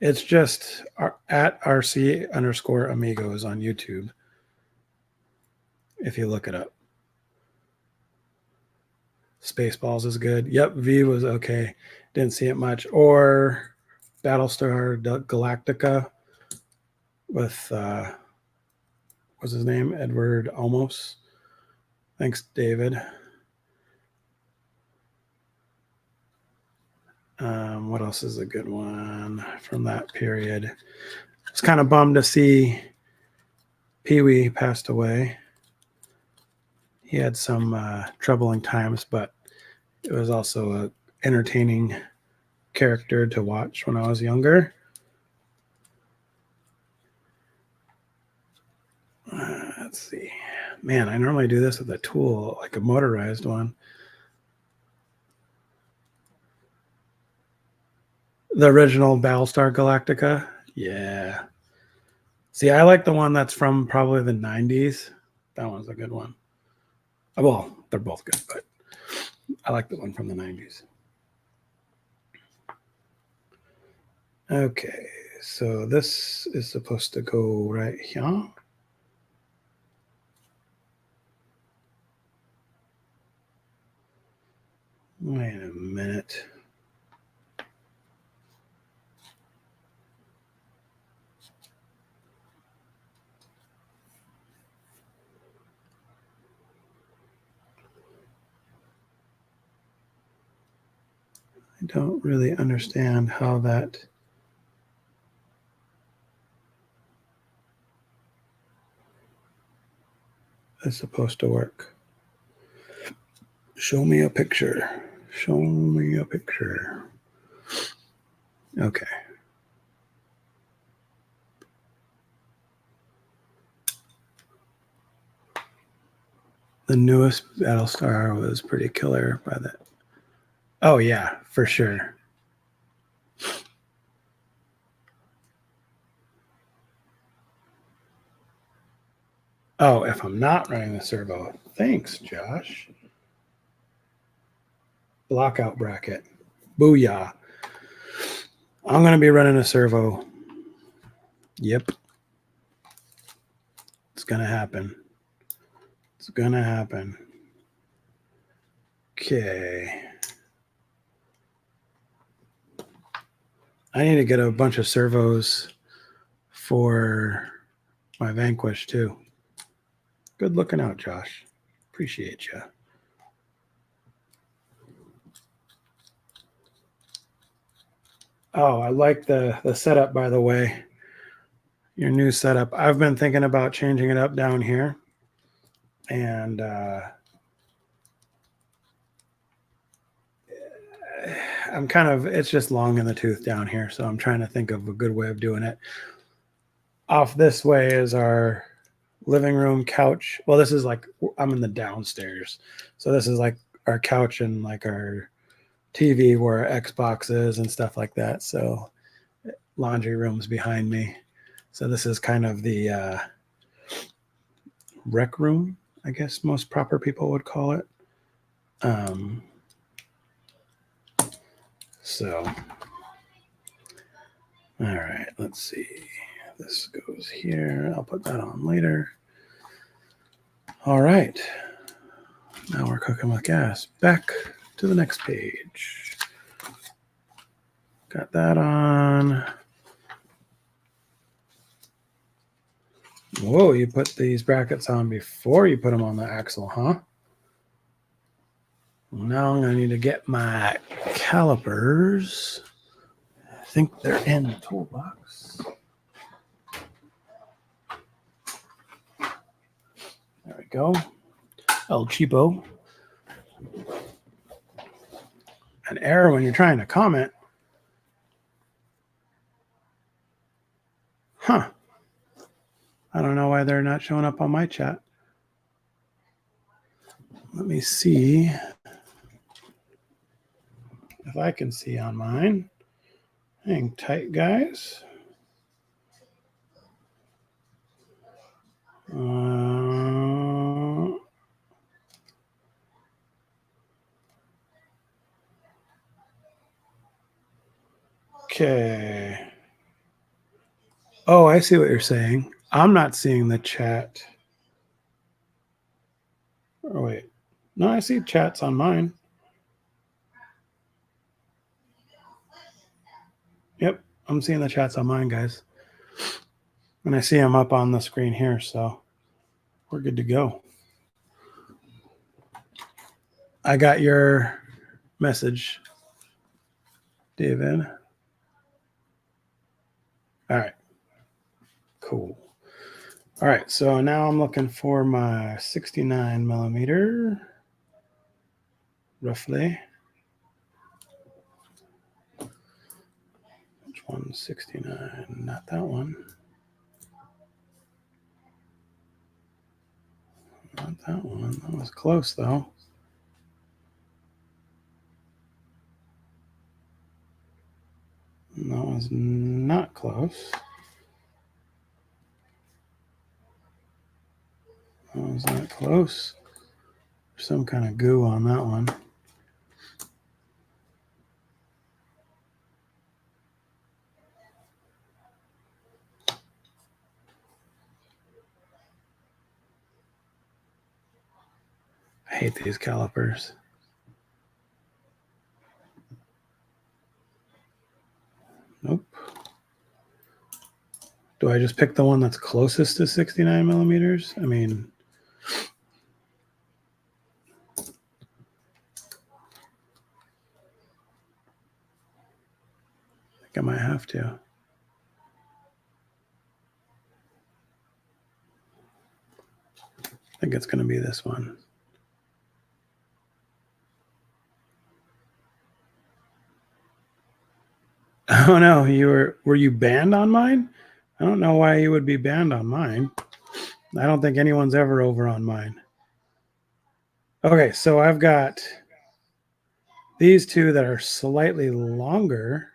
It's just at RC_amigos on YouTube. If you look it up. Spaceballs is good. Yep, V was okay. Didn't see it much. Or Battlestar Galactica with, what's his name? Edward Olmos. Thanks, David. What else is a good one from that period? I was kind of bummed to see Pee-wee passed away. He had some troubling times, but it was also an entertaining character to watch when I was younger. Let's see. Man, I normally do this with a tool, like a motorized one. The original Battlestar Galactica. Yeah. See, I like the one that's from probably the 90s. That one's a good one. Well, they're both good, but I like the one from the 90s. Okay, so this is supposed to go right here. Wait a minute. I don't really understand how that is supposed to work. Show me a picture. Show me a picture. Okay. The newest Battlestar was pretty killer by that. Oh, yeah, for sure. Oh, if I'm not running the servo. Thanks, Josh. Lockout bracket. Booyah. I'm going to be running a servo. Yep. It's going to happen. It's going to happen. Okay. I need to get a bunch of servos for my Vanquish too. Good looking out, Josh. Appreciate you. Oh, I like the setup, by the way. Your new setup. I've been thinking about changing it up down here. And I'm kind of, it's just long in the tooth down here. So I'm trying to think of a good way of doing it. Off this way is our living room couch. Well, this is like, I'm in the downstairs. So this is like our couch and like our TV where our Xbox is and stuff like that. So laundry room's behind me. So this is kind of the rec room, I guess most proper people would call it. So, all right, let's see. This goes here. I'll put that on later. All right. Now we're cooking with gas. Back to the next page. Got that on. Whoa, you put these brackets on before you put them on the axle, huh? Now I'm going to need to get my calipers. I think they're in the toolbox. There we go. El Cheapo. An error when you're trying to comment. Huh. I don't know why they're not showing up on my chat. Let me see if I can see on mine. Hang tight, guys. Okay. Oh, I see what you're saying. I'm not seeing the chat. Oh, wait. No, I see chats on mine. Yep, I'm seeing the chats on mine, guys. And I see them up on the screen here, so we're good to go. I got your message, David. All right. Cool. All right, so now I'm looking for my 69 millimeter, roughly. Which one's 69? Not that one. Not that one. That was close, though. That was not close. That was not close. There's some kind of goo on that one. I hate these calipers. Nope. Do I just pick the one that's closest to 69 millimeters? I mean, I think I might have to. I think it's going to be this one. Oh no, were you banned on mine? I don't know why you would be banned on mine. I don't think anyone's ever over on mine. Okay, so I've got these two that are slightly longer.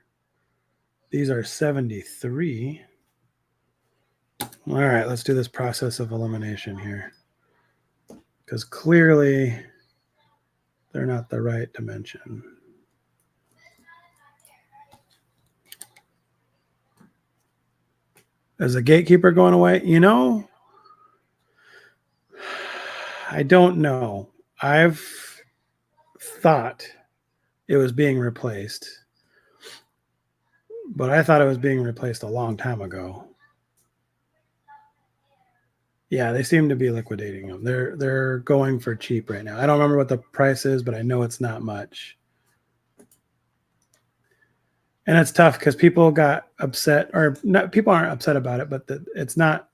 These are 73. All right, let's do this process of elimination here. Because clearly they're not the right dimension. Is the gatekeeper going away? You know, I don't know. I've thought it was being replaced. but I thought it was being replaced a long time ago. Yeah, they seem to be liquidating them. They're going for cheap right now. I don't remember what the price is, but I know it's not much. And it's tough because people got upset, or not, people aren't upset about it, but it's not.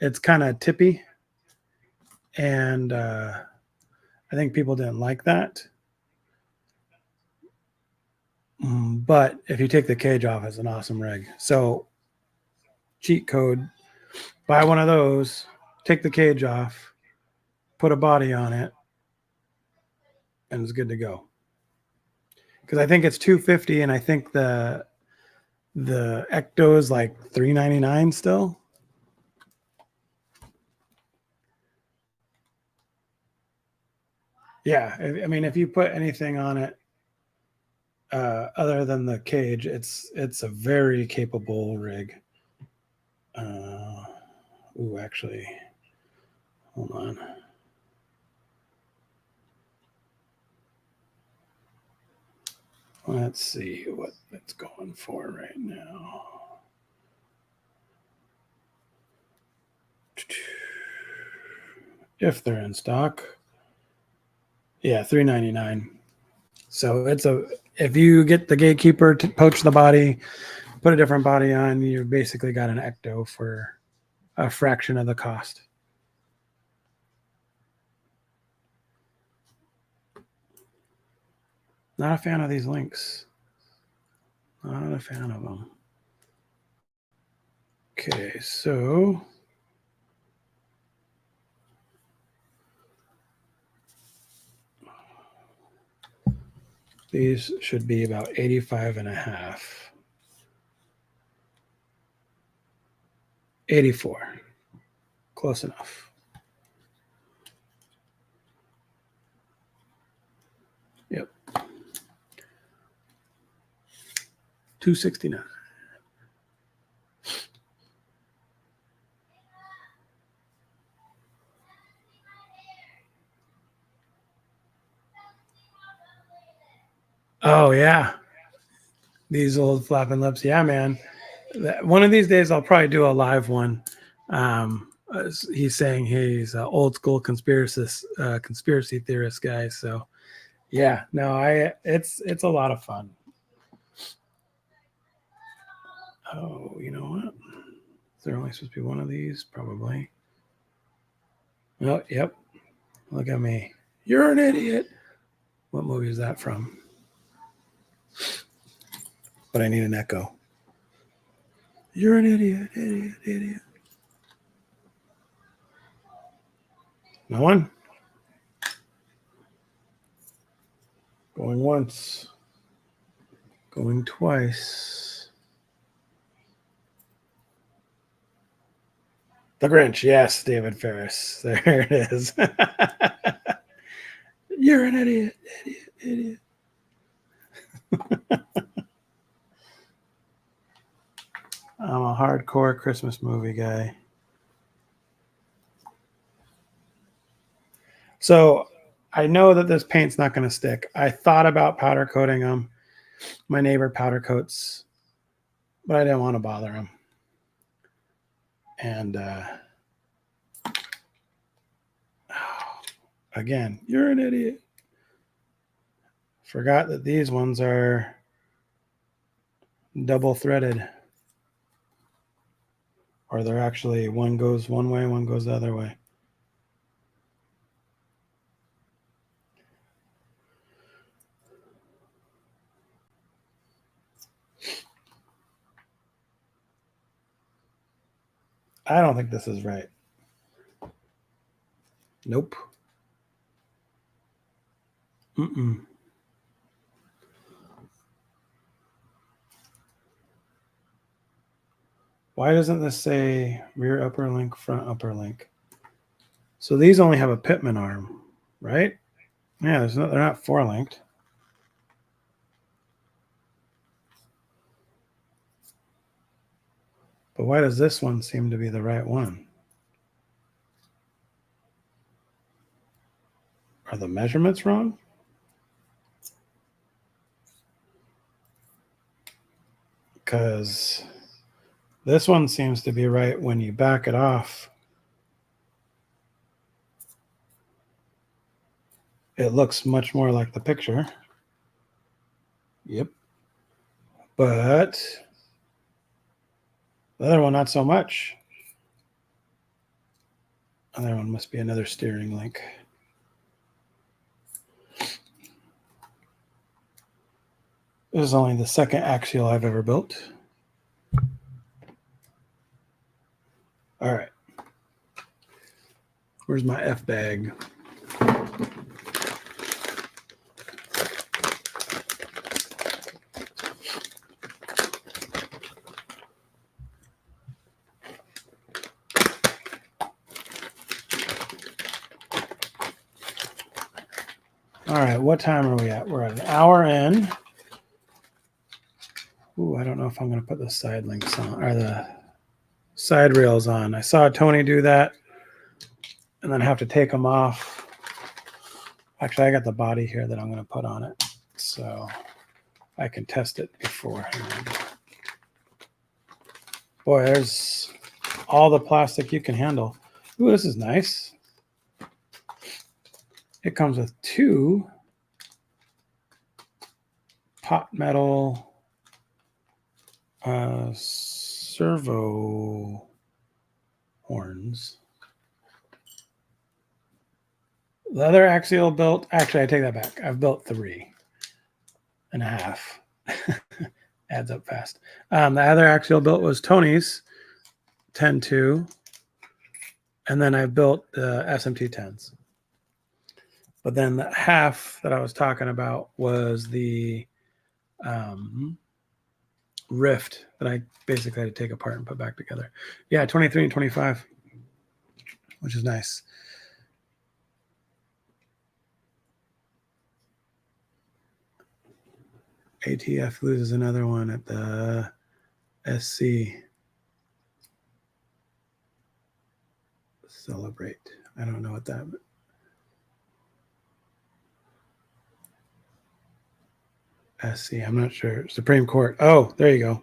It's kind of tippy, and I think people didn't like that. But if you take the cage off, it's an awesome rig. So cheat code: buy one of those, take the cage off, put a body on it, and it's good to go. Because I think it's $250, and I think the Ecto is like $399 still. Yeah, I mean, if you put anything on it other than the cage, it's a very capable rig. Actually, hold on. Let's see what it's going for right now. If they're in stock. Yeah, $399. So if you get the Gatekeeper to poach the body, put a different body on, you've basically got an Ecto for a fraction of the cost. Not a fan of these links. Not a fan of them. Okay, so these should be about 85.5. 84. Close enough. Yep. 269. Oh yeah. These old flapping lips. Yeah, man. One of these days I'll probably do a live one. He's saying he's an old school conspiracy theorist guy. So yeah, no, it's a lot of fun. Oh, you know what? Is there only supposed to be one of these? Probably. Oh, yep. Look at me. You're an idiot. What movie is that from? But I need an echo. You're an idiot, idiot, idiot. No one? Going once. Going twice. The Grinch. Yes, David Ferris. There it is. You're an idiot, idiot, idiot. I'm a hardcore Christmas movie guy. So I know that this paint's not going to stick. I thought about powder coating them. My neighbor powder coats, but I didn't want to bother him. And again, you're an idiot. Forgot that these ones are double threaded. Or they're actually, one goes one way, one goes the other way. I don't think this is right. Nope. Mm-mm. Why doesn't this say rear upper link, front upper link? So these only have a Pitman arm, right? Yeah, they're not four-linked. But why does this one seem to be the right one? Are the measurements wrong? because this one seems to be right when you back it off. It looks much more like the picture. Yep. But the other one, not so much. Other one must be another steering link. This is only the second axial I've ever built. All right. Where's my F bag? All right, what time are we at? We're at an hour in. Ooh, I don't know if I'm going to put the side links on, or the side rails on. I saw Tony do that and then have to take them off. Actually, I got the body here that I'm going to put on it, so I can test it beforehand. Boy, there's all the plastic you can handle. Ooh, this is nice. It comes with 2 pot metal servo horns. The other axial built, actually I take that back. I've built 3.5. Adds up fast. The other axial built was Tony's 10-2. And then I built the SMT 10s. But then the half that I was talking about was the Rift that I basically had to take apart and put back together. Yeah, 23 and 25, which is nice. ATF loses another one at the SC. Celebrate. I don't know what that means. SC, I'm not sure. Supreme Court. Oh, there you go.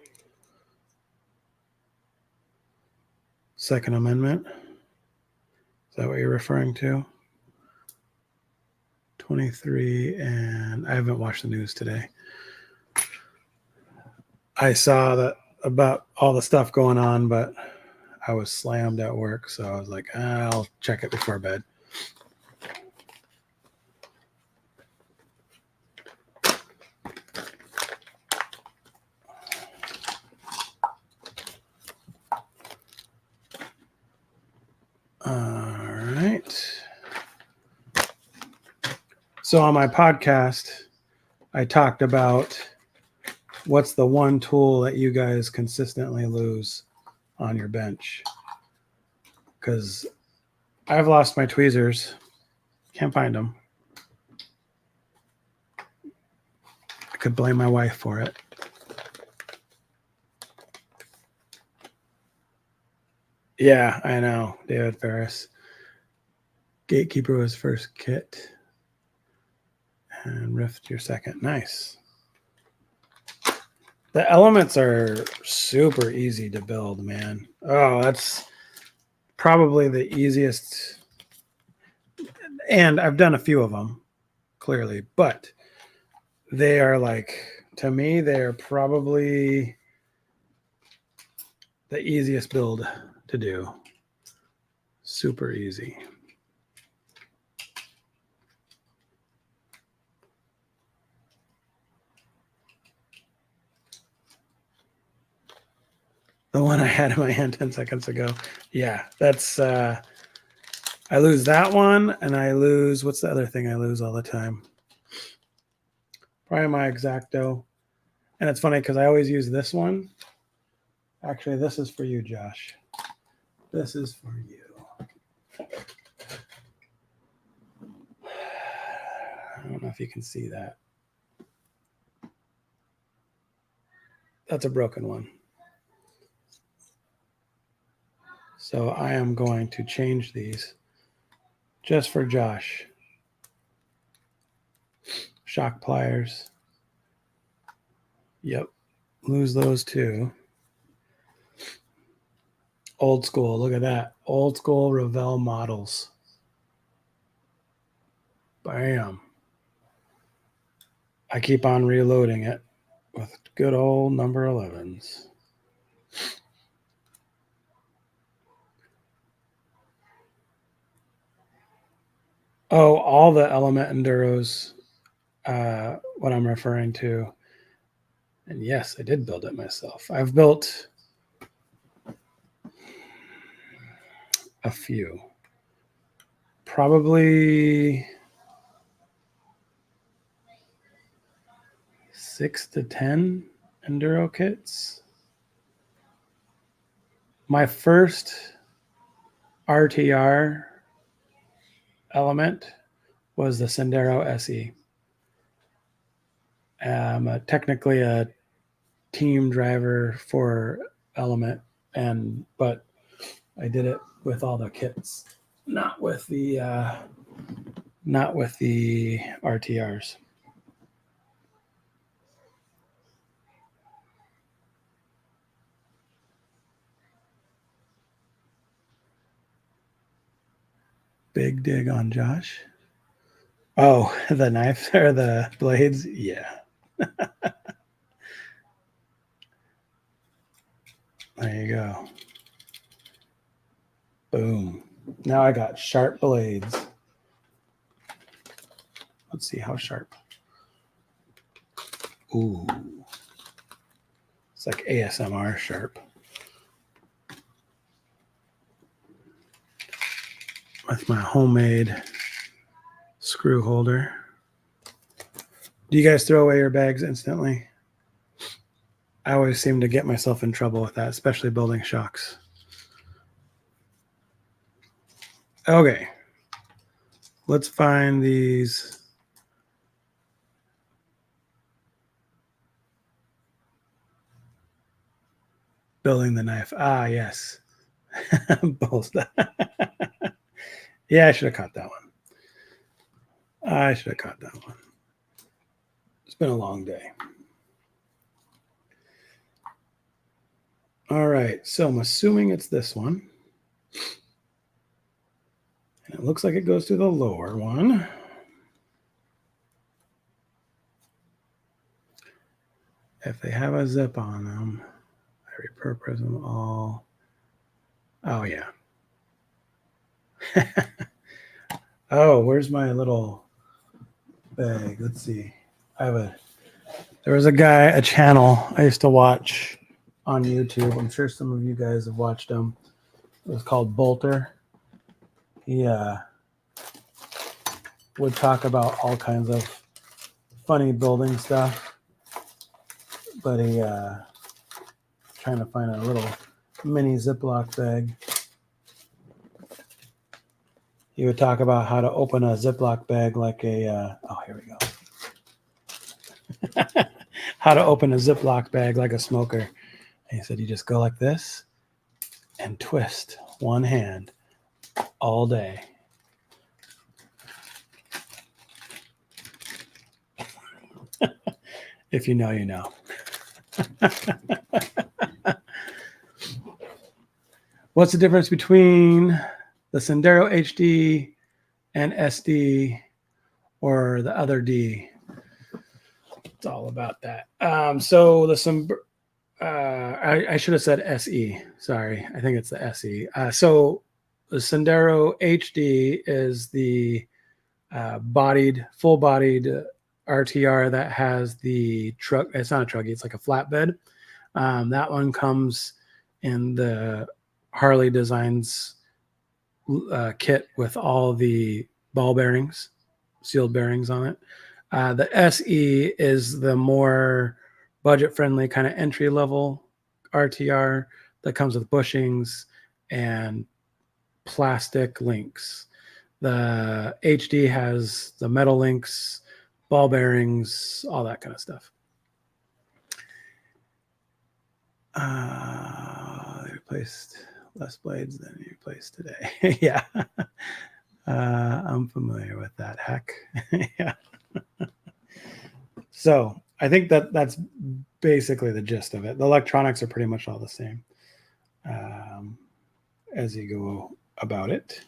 Second Amendment. Is that what you're referring to? 23, and I haven't watched the news today. I saw that about all the stuff going on, but I was slammed at work, so I was like, I'll check it before bed. All right. So on my podcast, I talked about what's the one tool that you guys consistently lose on your bench. Because I've lost my tweezers. Can't find them. I could blame my wife for it. Yeah, I know. David Ferris. Gatekeeper was first kit. And Rift your second. Nice. The elements are super easy to build, man. Oh, that's probably the easiest. And I've done a few of them, clearly. But they are like, to me, they're probably the easiest build to do. Super easy. The one I had in my hand 10 seconds ago. Yeah, that's, I lose that one, and I lose, what's the other thing I lose all the time? Probably my X-Acto. And it's funny because I always use this one. Actually, this is for you, Josh. This is for you. I don't know if you can see that. That's a broken one. So I am going to change these just for Josh. Shock pliers. Yep. lose those too. Old school. Look at that. Old school Revell models. Bam. I keep on reloading it with good old number 11s. Oh, all the Element Enduros, what I'm referring to. And yes, I did build it myself. I've built a few. Probably 6 to 10 Enduro kits. My first RTR Element was the Sendero SE. I'm technically a team driver for Element, but I did it with all the kits, not with the RTRs. Big dig on Josh. Oh, the knife or the blades? Yeah. There you go. Boom. Now I got sharp blades. Let's see how sharp. Ooh. It's like ASMR sharp. With my homemade screw holder. Do you guys throw away your bags instantly? I always seem to get myself in trouble with that, especially building shocks. Okay. Let's find these. Building the knife. Ah, yes. Both. Yeah, I should have caught that one. It's been a long day. All right, so I'm assuming it's this one. And it looks like it goes to the lower one. If they have a zip on them, I repurpose them all. Oh, yeah. Oh, where's my little bag? Let's see. There was a channel I used to watch on YouTube. I'm sure some of you guys have watched him. It was called Bolter. He would talk about all kinds of funny building stuff, but he trying to find a little mini Ziploc bag. He would talk about how to open a Ziploc bag like a oh, here we go. How to open a Ziploc bag like a smoker. And he said you just go like this and twist one hand all day. If you know, you know. What's the difference between the Sendero HD and SD or the other D? It's all about that. So I should have said SE. Sorry, I think it's the SE. So the Sendero HD is the full-bodied RTR that has the truck. It's not a truck. It's like a flatbed. That one comes in the Harley Designs kit with all the ball bearings, sealed bearings on it. The SE is the more budget-friendly kind of entry-level RTR that comes with bushings and plastic links. The HD has the metal links, ball bearings, all that kind of stuff. They replaced less blades than you replaced today. Yeah. I'm familiar with that hack. Yeah. So I think that's basically the gist of it. The electronics are pretty much all the same as you go about it.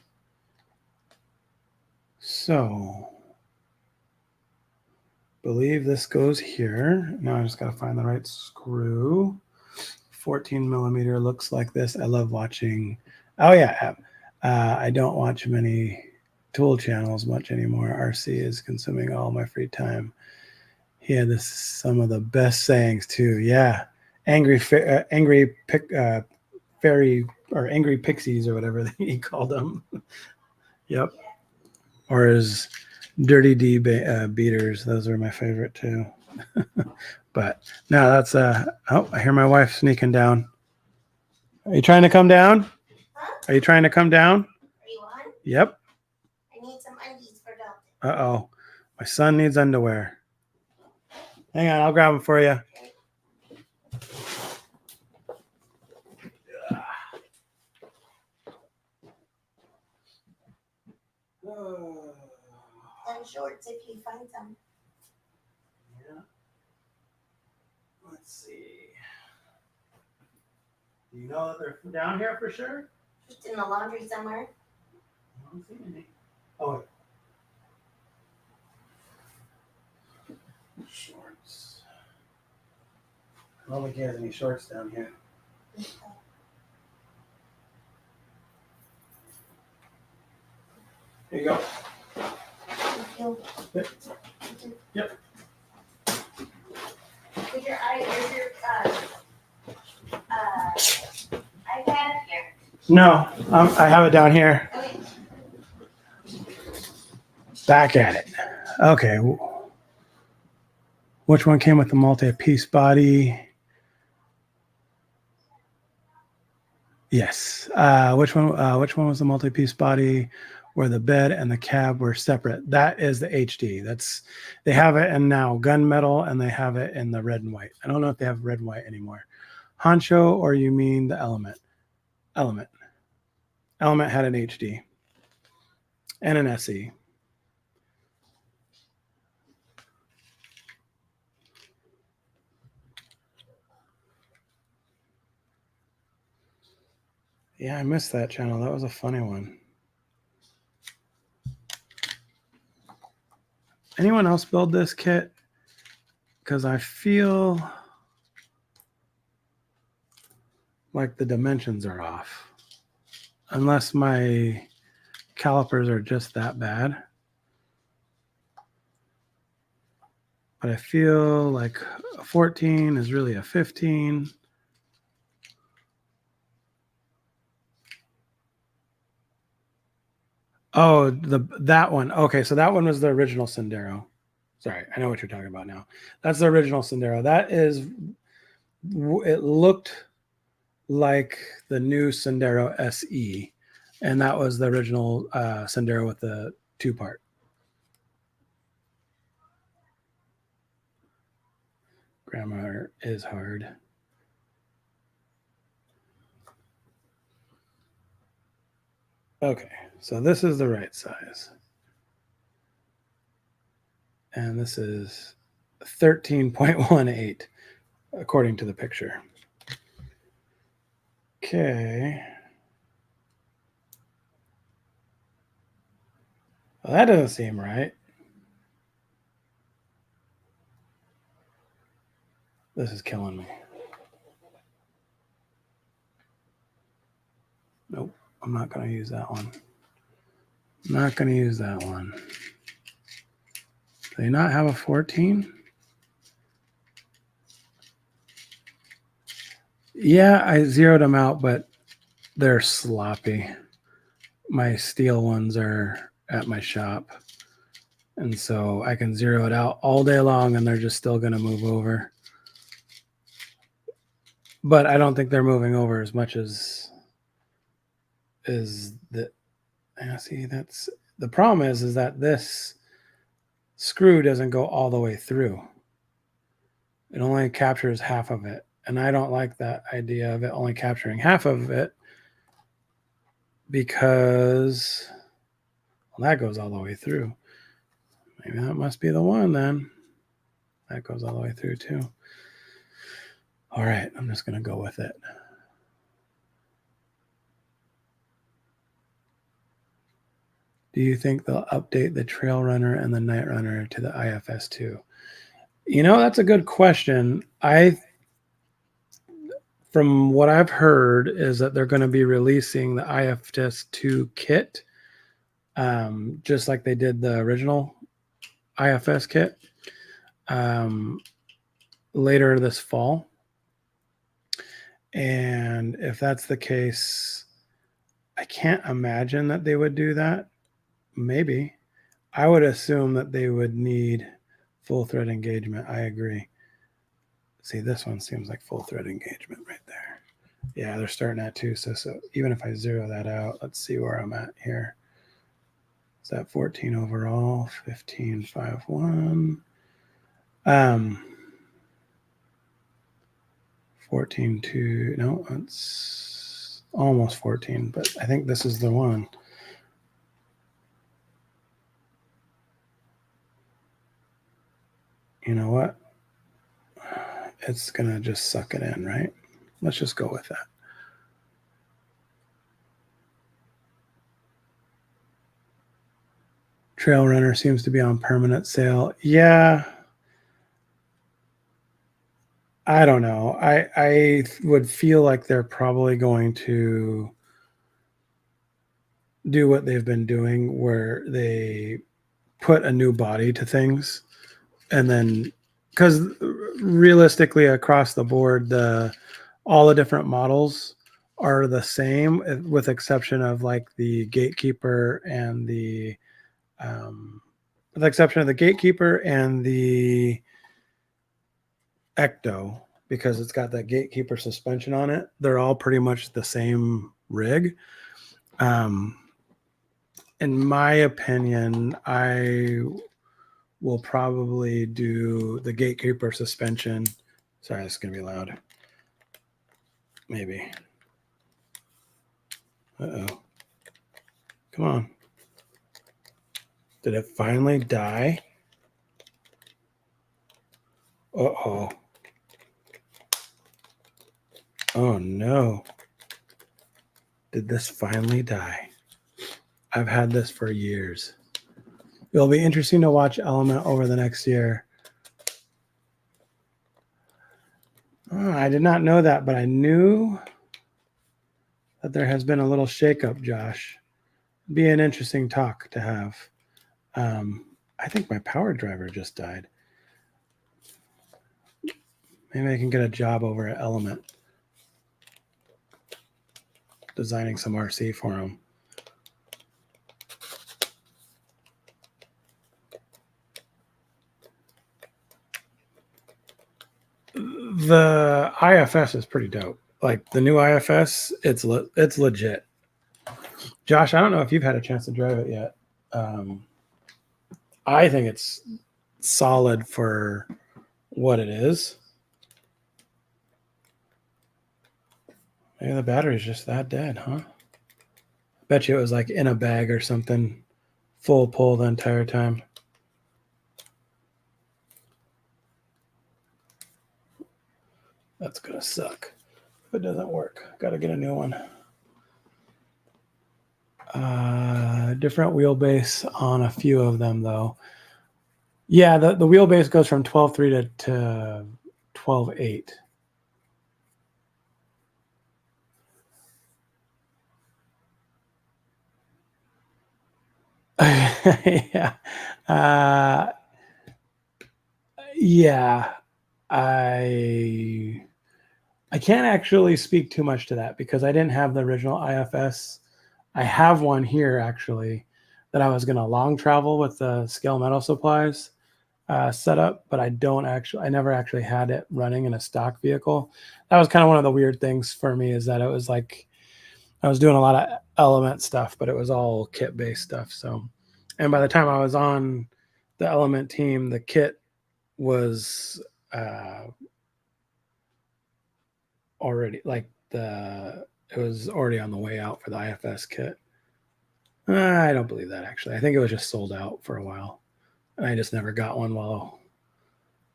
So, believe this goes here. Now I just got to find the right screw. 14 millimeter looks like this. I love watching. Oh yeah, I don't watch many tool channels much anymore. RC is consuming all my free time. He had some of the best sayings too. Yeah, angry fairy or angry pixies or whatever he called them. Yep. Or his dirty D beaters. Those are my favorite too. But no, that's oh, I hear my wife sneaking down. Are you trying to come down? Huh? Are you trying to come down? Are you on? Yep. I need some undies for Dalton. Uh-oh. My son needs underwear. Hang on, I'll grab them for you. And shorts if you find some. Yeah. Let's see. Do you know that they're down here for sure? Just in the laundry somewhere. I don't see any. Oh, wait. Shorts. I don't think he has any shorts down here. Here you go. Thank you. Yep. Is your iPad up here? No, I have it down here. Okay. Back at it. Okay. Which one came with the multi-piece body? Yes. Which one was the multi-piece body where the bed and the cab were separate? That is the HD. They have it in now gunmetal, and they have it in the red and white. I don't know if they have red and white anymore. Honcho, or you mean the Element? Element had an HD and an SE. Yeah, I missed that channel. That was a funny one. Anyone else build this kit? Because I feel like the dimensions are off. Unless my calipers are just that bad. But I feel like a 14 is really a 15. Oh, that one. Okay, so that one was the original Sendero. Sorry, I know what you're talking about now. That's the original Sendero. It looked like the new Sendero SE, and that was the original Sendero with the 2-part. Grammar is hard. Okay, so this is the right size. And this is 13.18, according to the picture. Okay. Well, that doesn't seem right. This is killing me. Nope, I'm not going to use that one. I'm not going to use that one. Do they not have a 14? Yeah, I zeroed them out, but they're sloppy. My steel ones are at my shop. And so I can zero it out all day long and they're just still going to move over. But I don't think they're moving over as much as the. See, that's the problem is that this screw doesn't go all the way through. It only captures half of it. And I don't like that idea of it only capturing half of it because that goes all the way through. Maybe that must be the one then. That goes all the way through too. All right, I'm just going to go with it. Do you think they'll update the Trail Runner and the Night Runner to the IFS2? You know, that's a good question. From what I've heard is that they're going to be releasing the IFS2 kit, just like they did the original IFS kit, later this fall. And if that's the case, I can't imagine that they would do that. Maybe. I would assume that they would need full thread engagement. I agree. See, this one seems like full thread engagement right there. Yeah, they're starting at 2. So even if I zero that out, let's see where I'm at here. Is that 14 overall? 15.51. 14.2. No, it's almost 14, but I think this is the one. You know what? It's going to just suck it in, right? Let's just go with that. Trail Runner seems to be on permanent sale. Yeah. I don't know. I would feel like they're probably going to do what they've been doing, where they put a new body to things. And then, because realistically across the board, all the different models are the same, with exception of like the Gatekeeper and the Ecto, because it's got that Gatekeeper suspension on it. They're all pretty much the same rig. In my opinion, I will probably do the Gatekeeper suspension. Sorry, it's going to be loud. Maybe. Uh-oh. Come on. Did it finally die? Uh-oh. Oh, no. Did this finally die? I've had this for years. It'll be interesting to watch Element over the next year. Oh, I did not know that, but I knew that there has been a little shakeup, Josh. It'd be an interesting talk to have. I think my power driver just died. Maybe I can get a job over at Element, designing some RC for them. The IFS is pretty dope. Like the new IFS, it's legit. Josh, I don't know if you've had a chance to drive it yet. I think it's solid for what it is. Maybe the battery's just that dead, huh? I bet you it was like in a bag or something, full pull the entire time. That's gonna suck if it doesn't work. Gotta get a new one. Different wheelbase on a few of them though. Yeah, the wheelbase goes from 12.3 to 12.8. Yeah. Yeah. I can't actually speak too much to that because I didn't have the original IFS. I have one here actually that I was going to long travel with the Scale Metal Supplies setup, but I never actually had it running in a stock vehicle. That was kind of one of the weird things for me, is that it was like I was doing a lot of Element stuff, but it was all kit based stuff. So, and by the time I was on the Element team, the kit was already it was already on the way out for the IFS kit. I don't believe that actually. I think it was just sold out for a while. I just never got one while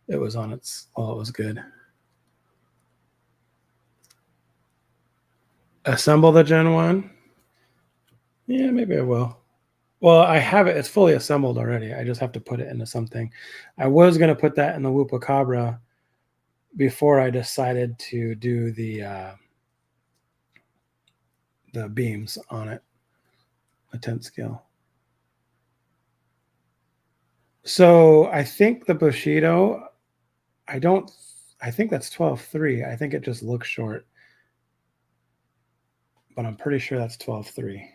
it was good. Assemble the Gen 1? Yeah, maybe I will. Well, I have it. It's fully assembled already. I just have to put it into something. I was going to put that in the Whoopacabra before I decided to do the beams on it, a 10th scale. So I think the Bushido, I think that's 12.3. I think it just looks short, but I'm pretty sure that's 12.3.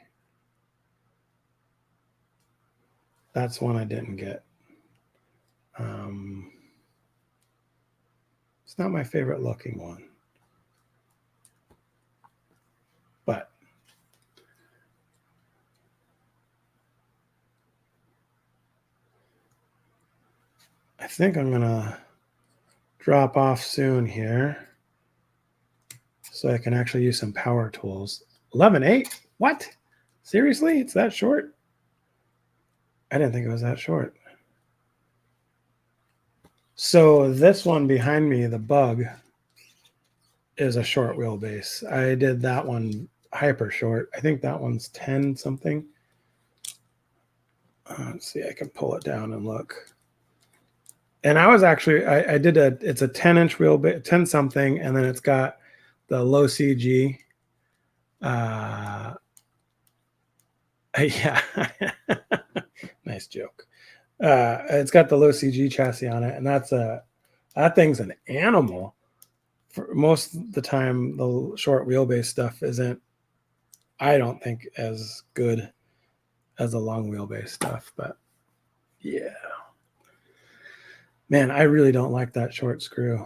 That's one I didn't get. It's not my favorite looking one, but I think I'm gonna drop off soon here so I can actually use some power tools. 11.8? What? Seriously? It's that short? I didn't think it was that short. So this one behind me, the Bug, is a short wheelbase. I did that one hyper short. I think that one's 10 something. Let's see, I can pull it down and look. And I was actually, I did it's a 10-inch wheelbase, 10 something, and then it's got the low CG. Yeah, nice joke. It's got the low CG chassis on it, and that thing's an animal. For most of the time, the short wheelbase stuff isn't, I don't think, as good as the long wheelbase stuff. But yeah, man, I really don't like that short screw.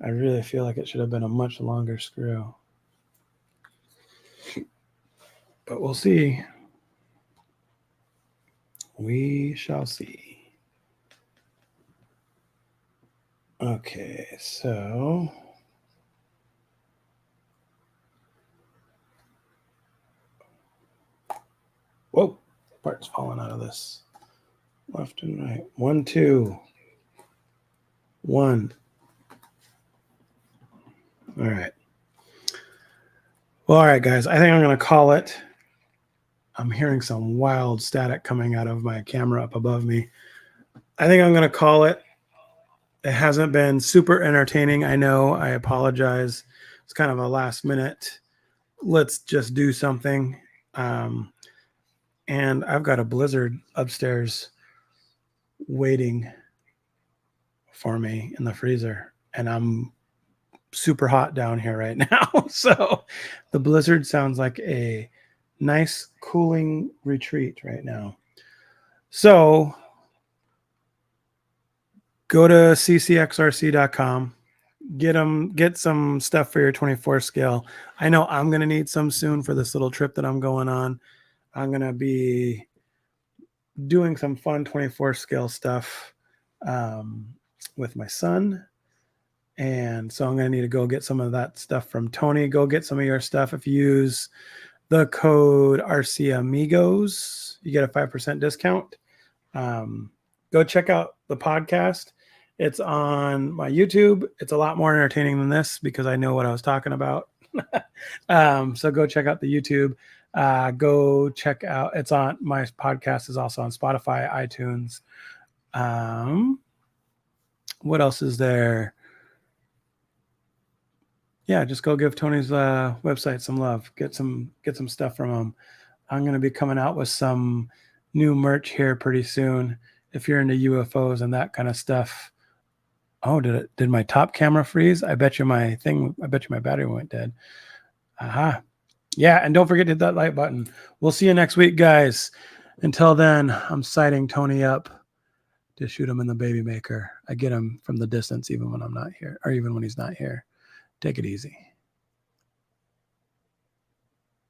I really feel like it should have been a much longer screw. But we'll see. We shall see. Okay, so whoa, parts falling out of this. Left and right. 1, 2, 1. All right. Well, all right, guys. I think I'm going to call it. I'm hearing some wild static coming out of my camera up above me. I think I'm going to call it. It hasn't been super entertaining. I know. I apologize. It's kind of a last minute. Let's just do something. And I've got a blizzard upstairs waiting for me in the freezer. And I'm super hot down here right now. So the blizzard sounds like a nice cooling retreat right now. So go to ccxrc.com, get some stuff for your 24 scale. I know I'm going to need some soon for this little trip that I'm going on. I'm going to be doing some fun 24 scale stuff with my son. And so I'm going to need to go get some of that stuff from Tony. Go get some of your stuff. If you use the code RC Amigos, you get a 5% discount. Go check out the podcast. It's on my YouTube. It's a lot more entertaining than this because I know what I was talking about. So go check out the YouTube. Go check out, it's on, my podcast is also on Spotify, iTunes. What else is there? Yeah, just go give Tony's website some love. Get some stuff from him. I'm going to be coming out with some new merch here pretty soon. If you're into UFOs and that kind of stuff. Oh, did my top camera freeze? I bet you my battery went dead. Aha. Yeah, and don't forget to hit that like button. We'll see you next week, guys. Until then, I'm sighting Tony up to shoot him in the baby maker. I get him from the distance even when I'm not here, or even when he's not here. Take it easy.